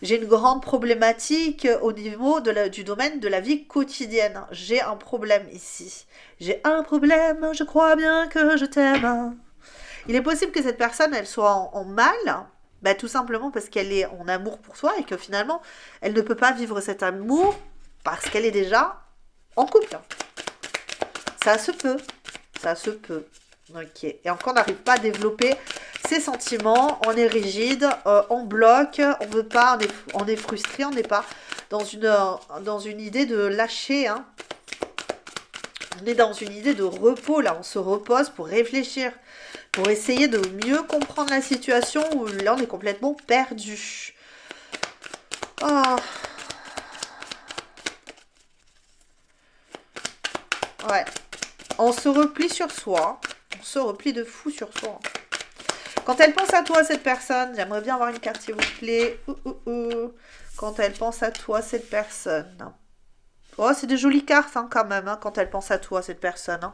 J'ai une grande problématique au niveau du domaine de la vie quotidienne. J'ai un problème ici. J'ai un problème, je crois bien que je t'aime. Il est possible que cette personne, elle soit en mal, tout simplement parce qu'elle est en amour pour toi et que finalement, elle ne peut pas vivre cet amour parce qu'elle est déjà en couple. Ça se peut. Ça se peut. Ok. Et encore, on n'arrive pas à développer ses sentiments. On est rigide, on bloque, on veut pas, on est frustré, on n'est pas dans une idée de lâcher. Hein. On est dans une idée de repos, là. On se repose pour réfléchir, pour essayer de mieux comprendre la situation où là, on est complètement perdu. Oh. Ouais. On se replie sur soi. On se replie de fou sur soi. Quand elle pense à toi, cette personne, j'aimerais bien avoir une carte s'il vous plaît. Quand elle pense à toi, cette personne. Oh, c'est des jolies cartes hein, quand même, hein, quand elle pense à toi, cette personne. Hein.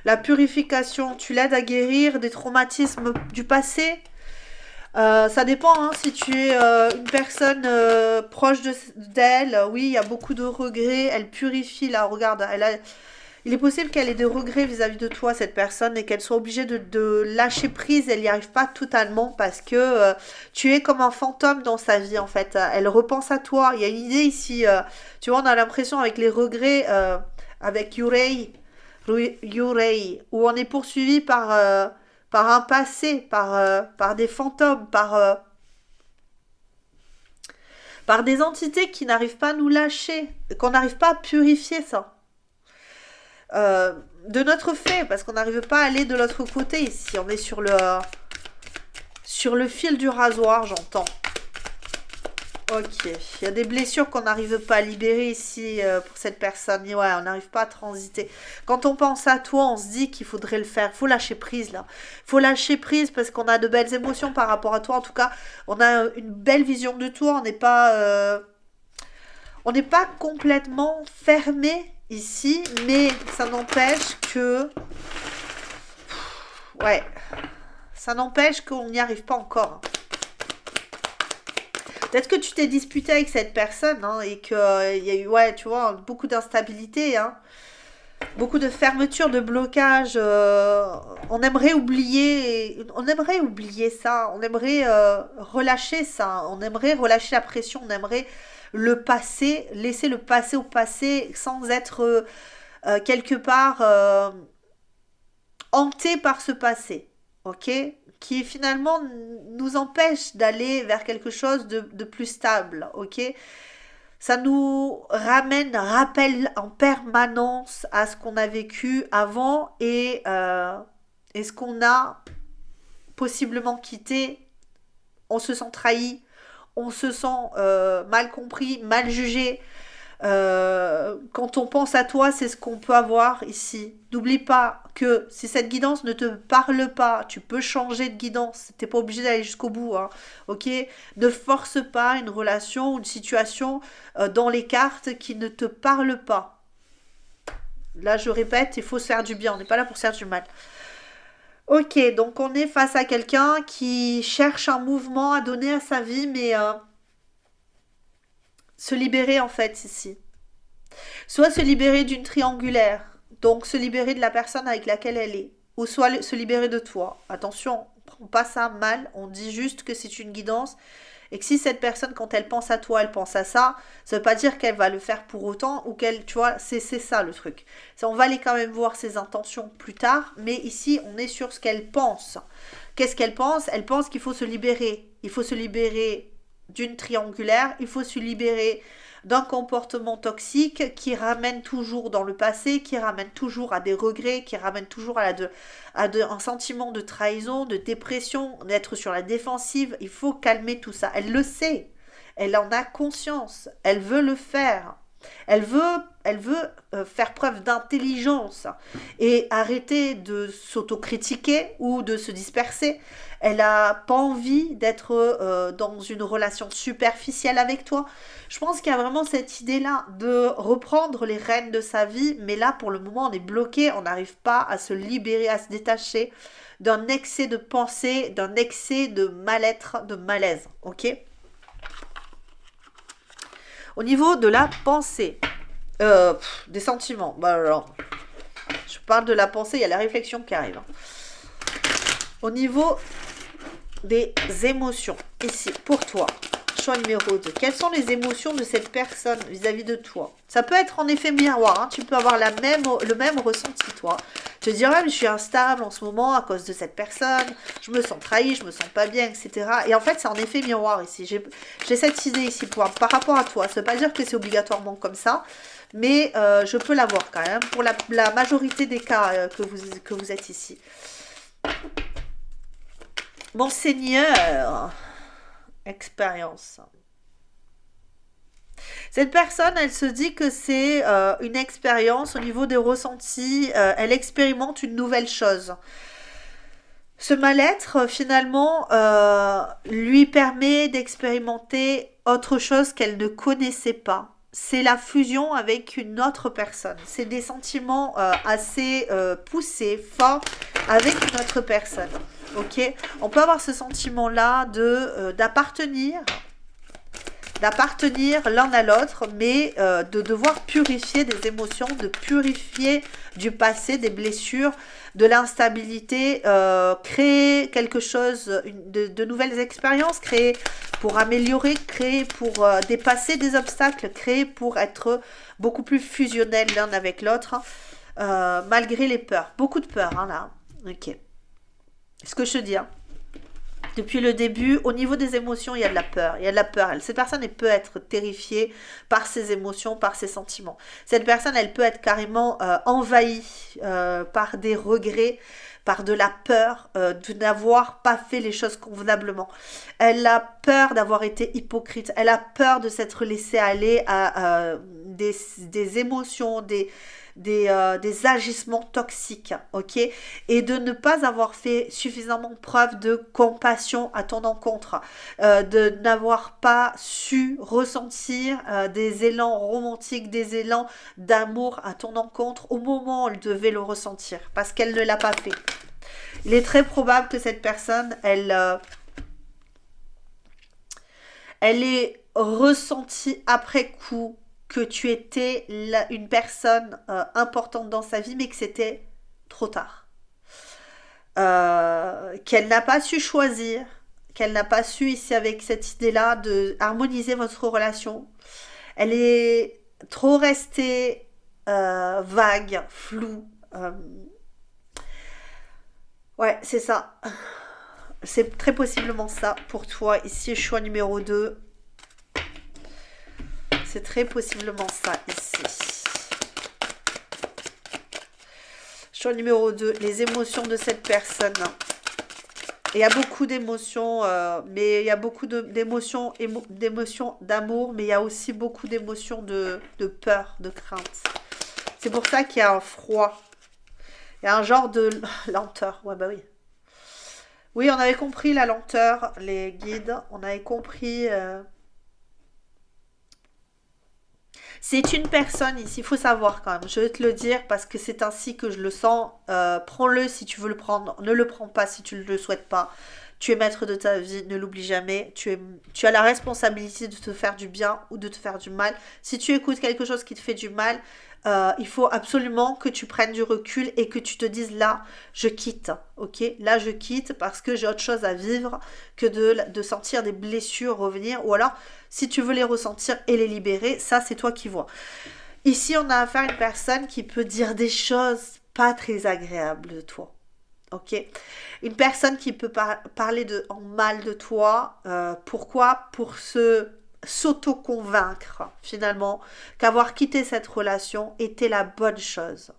La purification, tu l'aides à guérir des traumatismes du passé. Ça dépend hein, si tu es une personne proche d'elle. Oui, il y a beaucoup de regrets. Elle purifie là, regarde, il est possible qu'elle ait des regrets vis-à-vis de toi, cette personne, et qu'elle soit obligée de lâcher prise. Elle n'y arrive pas totalement parce que tu es comme un fantôme dans sa vie, en fait. Elle repense à toi. Il y a une idée ici. Tu vois, on a l'impression avec les regrets, avec Yurei, où on est poursuivi par un passé, par des fantômes, par des entités qui n'arrivent pas à nous lâcher, qu'on n'arrive pas à purifier ça. De notre fait, parce qu'on n'arrive pas à aller de l'autre côté ici. On est sur le fil du rasoir, j'entends. Ok. Il y a des blessures qu'on n'arrive pas à libérer ici pour cette personne. Et ouais, on n'arrive pas à transiter. Quand on pense à toi, on se dit qu'il faudrait le faire. Il faut lâcher prise là. Il faut lâcher prise parce qu'on a de belles émotions par rapport à toi. En tout cas, on a une belle vision de toi. On n'est pas complètement fermé ici, mais ça n'empêche que... Ouais. Ça n'empêche qu'on n'y arrive pas encore. Peut-être que tu t'es disputé avec cette personne hein, et qu'il y a eu, ouais, tu vois, beaucoup d'instabilité, hein, beaucoup de fermeture, de blocage. On aimerait oublier ça. On aimerait relâcher ça. On aimerait relâcher la pression. On aimerait le passé, laisser le passé au passé sans être quelque part hanté par ce passé, ok? Qui finalement nous empêche d'aller vers quelque chose de plus stable, ok? Ça nous rappelle en permanence à ce qu'on a vécu avant et ce qu'on a possiblement quitté. On se sent trahi, on se sent mal compris, mal jugé. Quand on pense à toi, c'est ce qu'on peut avoir ici. N'oublie pas que si cette guidance ne te parle pas, tu peux changer de guidance. T'es pas obligé d'aller jusqu'au bout, hein, ok? Ne force pas une relation ou une situation dans les cartes qui ne te parle pas. Là, je répète, il faut se faire du bien. On n'est pas là pour se faire du mal. Ok, donc on est face à quelqu'un qui cherche un mouvement à donner à sa vie, mais se libérer en fait ici. Soit se libérer d'une triangulaire, donc se libérer de la personne avec laquelle elle est, ou soit se libérer de toi. Attention, on prend pas ça mal, on dit juste que c'est une guidance et que si cette personne, quand elle pense à toi, elle pense à ça, ça veut pas dire qu'elle va le faire pour autant ou qu'elle, tu vois, c'est ça le truc. On va aller quand même voir ses intentions plus tard, mais ici, on est sur ce qu'elle pense. Qu'est-ce qu'elle pense? Elle pense qu'il faut se libérer. Il faut se libérer d'une triangulaire, il faut se libérer d'un comportement toxique qui ramène toujours dans le passé, qui ramène toujours à des regrets, qui ramène toujours un sentiment de trahison, de dépression, d'être sur la défensive. Il faut calmer tout ça. Elle le sait. Elle en a conscience. Elle veut le faire. Elle veut faire preuve d'intelligence et arrêter de s'autocritiquer ou de se disperser. Elle n'a pas envie d'être dans une relation superficielle avec toi. Je pense qu'il y a vraiment cette idée-là de reprendre les rênes de sa vie, mais là, pour le moment, on est bloqué, on n'arrive pas à se libérer, à se détacher d'un excès de pensée, d'un excès de mal-être, de malaise, ok? Au niveau de la pensée, des sentiments, bah alors, je parle de la pensée, il y a la réflexion qui arrive. Au niveau des émotions, ici, pour toi, choix numéro 2. Quelles sont les émotions de cette personne vis-à-vis de toi? Ça peut être en effet miroir, hein, tu peux avoir le même ressenti, toi. Te dire, ouais, mais je suis instable en ce moment à cause de cette personne, je me sens trahi, je me sens pas bien, etc. Et en fait, c'est en effet miroir ici. J'ai cette idée ici par rapport à toi. Ça veut pas dire que c'est obligatoirement comme ça, mais je peux l'avoir quand même pour la majorité des cas que vous êtes ici. Monseigneur, expérience. Cette personne, elle se dit que c'est une expérience au niveau des ressentis. Elle expérimente une nouvelle chose. Ce mal-être, finalement, lui permet d'expérimenter autre chose qu'elle ne connaissait pas. C'est la fusion avec une autre personne. C'est des sentiments assez poussés, forts, avec une autre personne. Ok, on peut avoir ce sentiment-là d'appartenir l'un à l'autre, mais de devoir purifier des émotions, de purifier du passé, des blessures, de l'instabilité, créer quelque chose, de nouvelles expériences, créer pour améliorer, créer pour dépasser des obstacles, créer pour être beaucoup plus fusionnel l'un avec l'autre, malgré les peurs. Beaucoup de peurs, hein, là. Ok. Ce que je te dis, hein. Depuis le début, au niveau des émotions, il y a de la peur. Il y a de la peur. Cette personne, elle peut être terrifiée par ses émotions, par ses sentiments. Cette personne, elle peut être carrément envahie par des regrets, par de la peur de n'avoir pas fait les choses convenablement. Elle a peur d'avoir été hypocrite. Elle a peur de s'être laissée aller à des émotions, des agissements toxiques, ok, et de ne pas avoir fait suffisamment preuve de compassion à ton encontre, de n'avoir pas su ressentir des élans romantiques, des élans d'amour à ton encontre au moment où elle devait le ressentir, parce qu'elle ne l'a pas fait. Il est très probable que cette personne, elle est ressentie après coup que tu étais une personne importante dans sa vie, mais que c'était trop tard. Qu'elle n'a pas su choisir, qu'elle n'a pas su, ici avec cette idée-là, de harmoniser votre relation. Elle est trop restée vague, floue. Ouais, c'est ça. C'est très possiblement ça pour toi. Ici, choix numéro 2. C'est très possiblement ça ici. Choix numéro 2, les émotions de cette personne. Il y a beaucoup d'émotions, mais il y a beaucoup d'émotions, d'émotions d'amour, mais il y a aussi beaucoup d'émotions de peur, de crainte. C'est pour ça qu'il y a un froid. Il y a un genre de lenteur. Ouais, bah oui. Oui, on avait compris la lenteur, les guides. On avait compris. C'est une personne ici, il faut savoir quand même. Je vais te le dire parce que c'est ainsi que je le sens. Prends-le si tu veux le prendre. Ne le prends pas si tu ne le souhaites pas. Tu es maître de ta vie, ne l'oublie jamais. Tu as la responsabilité de te faire du bien ou de te faire du mal. Si tu écoutes quelque chose qui te fait du mal, il faut absolument que tu prennes du recul et que tu te dises là, je quitte, ok? Là, je quitte parce que j'ai autre chose à vivre que de sentir des blessures revenir. Ou alors, si tu veux les ressentir et les libérer, ça, c'est toi qui vois. Ici, on a affaire à une personne qui peut dire des choses pas très agréables de toi. Ok. Une personne qui peut parler en mal de toi. Pourquoi? Pour s'auto-convaincre finalement qu'avoir quitté cette relation était la bonne chose.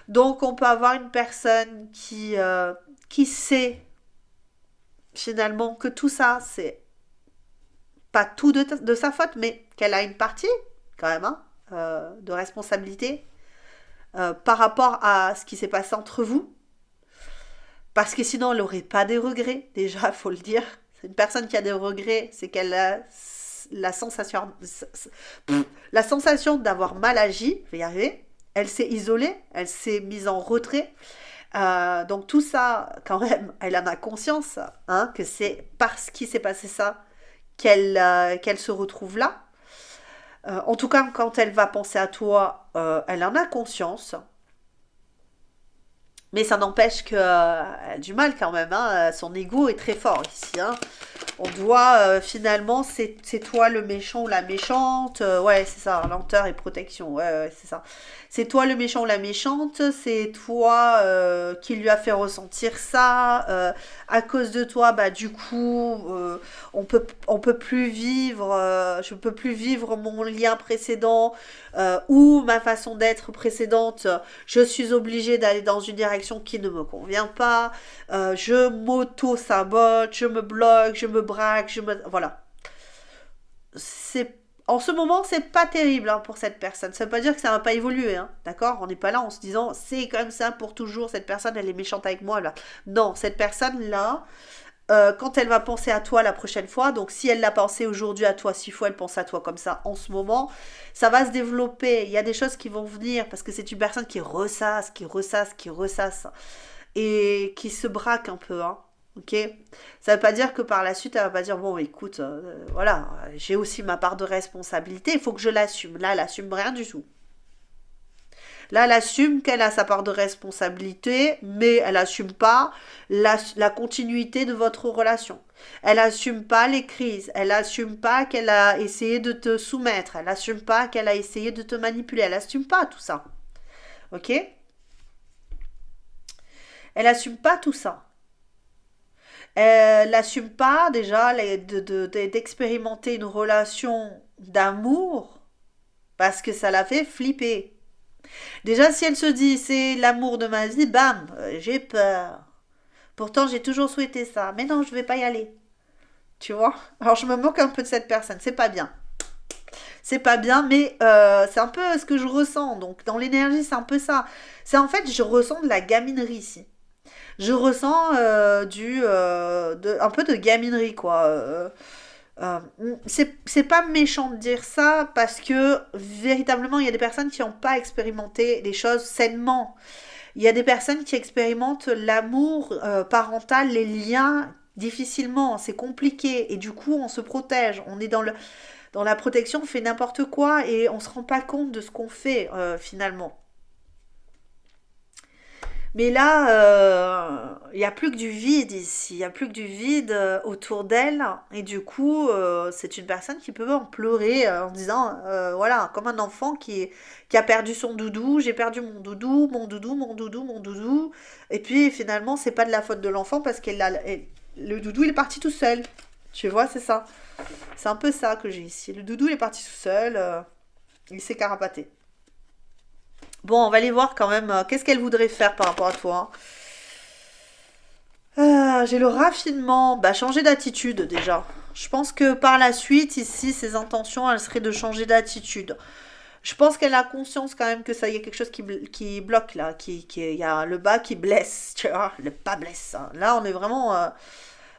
Donc on peut avoir une personne qui sait finalement que tout ça c'est pas tout de sa faute, mais qu'elle a une partie quand même hein, de responsabilité par rapport à ce qui s'est passé entre vous. Parce que sinon, elle n'aurait pas des regrets, déjà, il faut le dire. C'est une personne qui a des regrets, c'est qu'elle a la sensation d'avoir mal agi, je vais y arriver. Elle s'est isolée, elle s'est mise en retrait. Donc tout ça, quand même, elle en a conscience, hein, que c'est parce qu'il s'est passé ça qu'elle se retrouve là. En tout cas, quand elle va penser à toi, elle en a conscience. Mais ça n'empêche qu'elle a du mal quand même. Hein. Son ego est très fort ici. Hein. On doit finalement, c'est toi le méchant ou la méchante. Ouais, c'est ça, lenteur et protection. Ouais, ouais, c'est ça. C'est toi le méchant ou la méchante. C'est toi qui lui a fait ressentir ça. À cause de toi, bah du coup, on peut plus vivre. Je peux plus vivre mon lien précédent ou ma façon d'être précédente. Je suis obligée d'aller dans une direction qui ne me convient pas. Je m'auto-sabote, je me bloque, je me braque, voilà. C'est en ce moment, c'est pas terrible hein, pour cette personne. Ça veut pas dire que ça va pas évoluer, hein, d'accord? On n'est pas là en se disant c'est comme ça pour toujours. Cette personne, elle est méchante avec moi là. Non, cette personne là, quand elle va penser à toi la prochaine fois, donc si elle l'a pensé aujourd'hui à toi, 6 fois elle pense à toi comme ça en ce moment, ça va se développer. Il y a des choses qui vont venir parce que c'est une personne qui ressasse, qui ressasse, qui ressasse et qui se braque un peu, hein. Ok. Ça veut pas dire que par la suite elle va pas dire bon écoute voilà j'ai aussi ma part de responsabilité il faut que je l'assume là elle assume rien du tout là elle assume qu'elle a sa part de responsabilité mais elle assume pas la continuité de votre relation elle assume pas les crises elle assume pas qu'elle a essayé de te soumettre elle assume pas qu'elle a essayé de te manipuler elle assume pas tout ça ok elle assume pas tout ça. Elle n'assume pas déjà d'expérimenter une relation d'amour parce que ça la fait flipper. Déjà, si elle se dit c'est l'amour de ma vie, bam, j'ai peur. Pourtant, j'ai toujours souhaité ça. Mais non, je vais pas y aller. Tu vois. Alors, je me moque un peu de cette personne. C'est pas bien. C'est pas bien, mais c'est un peu ce que je ressens. Donc, dans l'énergie, c'est un peu ça. C'est en fait, je ressens de la gaminerie ici. Je ressens un peu de gaminerie, quoi. Euh, c'est pas méchant de dire ça parce que véritablement il y a des personnes qui n'ont pas expérimenté les choses sainement. Il y a des personnes qui expérimentent l'amour parental, les liens difficilement, c'est compliqué et du coup on se protège, on est dans la protection, on fait n'importe quoi et on se rend pas compte de ce qu'on fait finalement. Mais là, il n'y a plus que du vide ici. Il n'y a plus que du vide autour d'elle. Et du coup, c'est une personne qui peut en pleurer en disant, voilà, comme un enfant qui a perdu son doudou. J'ai perdu mon doudou, mon doudou, mon doudou, mon doudou. Et puis finalement, c'est pas de la faute de l'enfant parce le doudou, il est parti tout seul. Tu vois, c'est ça. C'est un peu ça que j'ai ici. Le doudou, il est parti tout seul. Il s'est carapaté. Bon, on va aller voir quand même qu'est-ce qu'elle voudrait faire par rapport à toi. J'ai le raffinement. Bah, changer d'attitude déjà. Je pense que par la suite, ici, ses intentions, elles seraient de changer d'attitude. Je pense qu'elle a conscience quand même que ça y a quelque chose qui bloque là, il y a le bas qui blesse, tu vois, le bas blesse, hein. Là, on est vraiment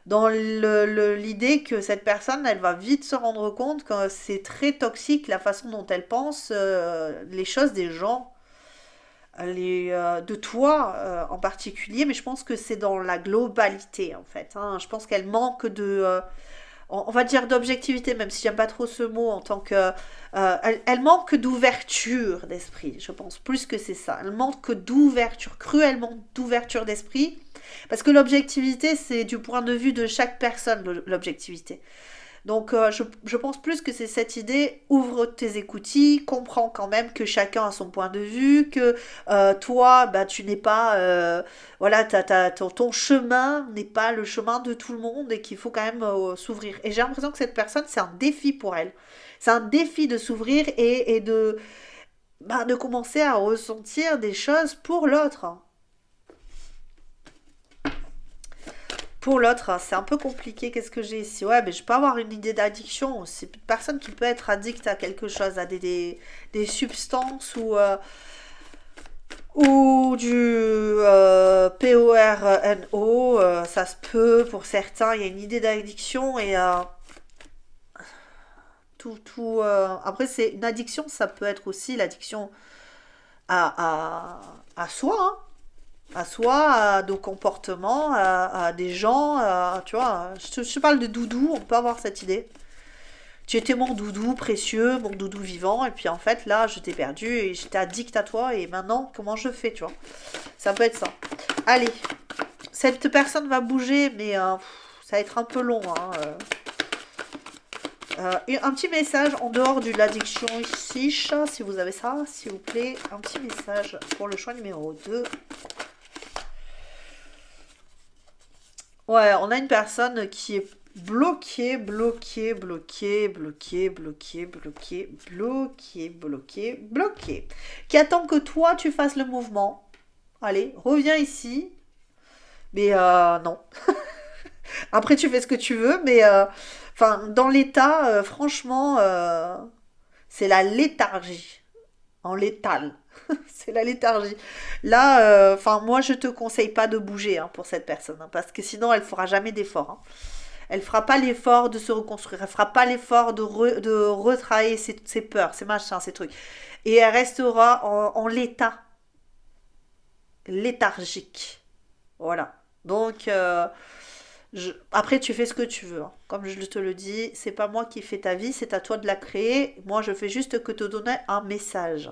dans l'idée que cette personne, elle va vite se rendre compte que c'est très toxique la façon dont elle pense les choses des gens, de toi en particulier, mais je pense que c'est dans la globalité en fait, hein. Je pense qu'elle manque on va dire d'objectivité, même si j'aime pas trop ce mot en tant que... elle manque d'ouverture d'esprit, je pense, plus que c'est ça. Elle manque d'ouverture, cruellement d'ouverture d'esprit, parce que l'objectivité, c'est du point de vue de chaque personne, l'objectivité. Donc, je pense plus que c'est cette idée, ouvre tes écoutilles, comprends quand même que chacun a son point de vue, que toi, bah, tu n'es pas... voilà, ton chemin n'est pas le chemin de tout le monde et qu'il faut quand même s'ouvrir. Et j'ai l'impression que cette personne, c'est un défi pour elle. C'est un défi de s'ouvrir et de commencer à ressentir des choses pour l'autre. Pour l'autre, hein, c'est un peu compliqué. Qu'est-ce que j'ai ici? Ouais, mais je peux avoir une idée d'addiction. C'est une personne qui peut être addict à quelque chose, à des substances ou du PORNO. Ça se peut pour certains. Il y a une idée d'addiction et après, c'est une addiction. Ça peut être aussi l'addiction à soi, hein, à soi, à nos comportements, à des gens, tu vois. Je parle de doudou, on peut avoir cette idée. Tu étais mon doudou précieux, mon doudou vivant, et puis en fait là, je t'ai perdu et j'étais addict à toi, et maintenant, comment je fais, tu vois. Ça peut être ça. Allez, cette personne va bouger, mais ça va être un peu long, hein. Un petit message en dehors de l'addiction ici, si vous avez ça, s'il vous plaît. Un petit message pour le choix numéro 2. Ouais, on a une personne qui est bloquée, bloquée, bloquée, bloquée, bloquée, bloquée, bloquée, bloquée, bloquée. Qui attend que toi, tu fasses le mouvement. Allez, reviens ici. Mais non. Après, tu fais ce que tu veux, mais enfin, dans l'état, franchement, c'est la léthargie. En létal. C'est la léthargie. Là, enfin, moi, je te conseille pas de bouger hein, pour cette personne, hein, parce que sinon, elle fera jamais d'effort, hein. Elle fera pas l'effort de se reconstruire. Elle fera pas l'effort de retravailler ses peurs, ses machins, ses trucs. Et elle restera en l'état léthargique. Voilà. Donc, après, tu fais ce que tu veux, hein. Comme je te le dis, c'est pas moi qui fais ta vie, c'est à toi de la créer. Moi, je fais juste que te donner un message.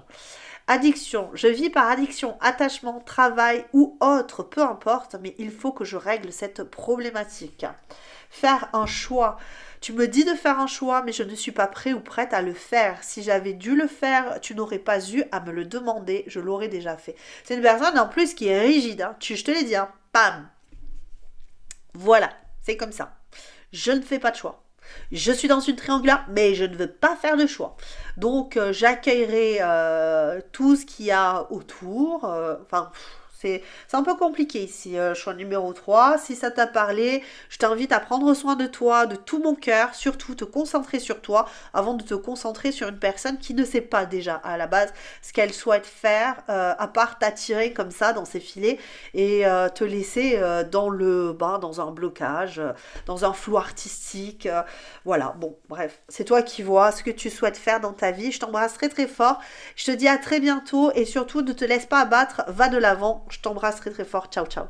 Addiction. Je vis par addiction, attachement, travail ou autre, peu importe, mais il faut que je règle cette problématique. Faire un choix. Tu me dis de faire un choix, mais je ne suis pas prêt ou prête à le faire. Si j'avais dû le faire, tu n'aurais pas eu à me le demander, je l'aurais déjà fait. C'est une personne en plus qui est rigide, hein. Je te l'ai dit, hein. Pam. Voilà, c'est comme ça. Je ne fais pas de choix. Je suis dans une triangulaire, mais je ne veux pas faire de choix. Donc, j'accueillerai tout ce qu'il y a autour. Enfin, c'est un peu compliqué ici, choix numéro 3. Si ça t'a parlé, je t'invite à prendre soin de toi, de tout mon cœur, surtout te concentrer sur toi avant de te concentrer sur une personne qui ne sait pas déjà à la base ce qu'elle souhaite faire, à part t'attirer comme ça dans ses filets et te laisser dans un blocage, dans un flou artistique. Voilà, bon, bref, c'est toi qui vois ce que tu souhaites faire dans ta vie. Je t'embrasse très très fort. Je te dis à très bientôt et surtout ne te laisse pas abattre, va de l'avant. Je t'embrasse très très fort. Ciao ciao.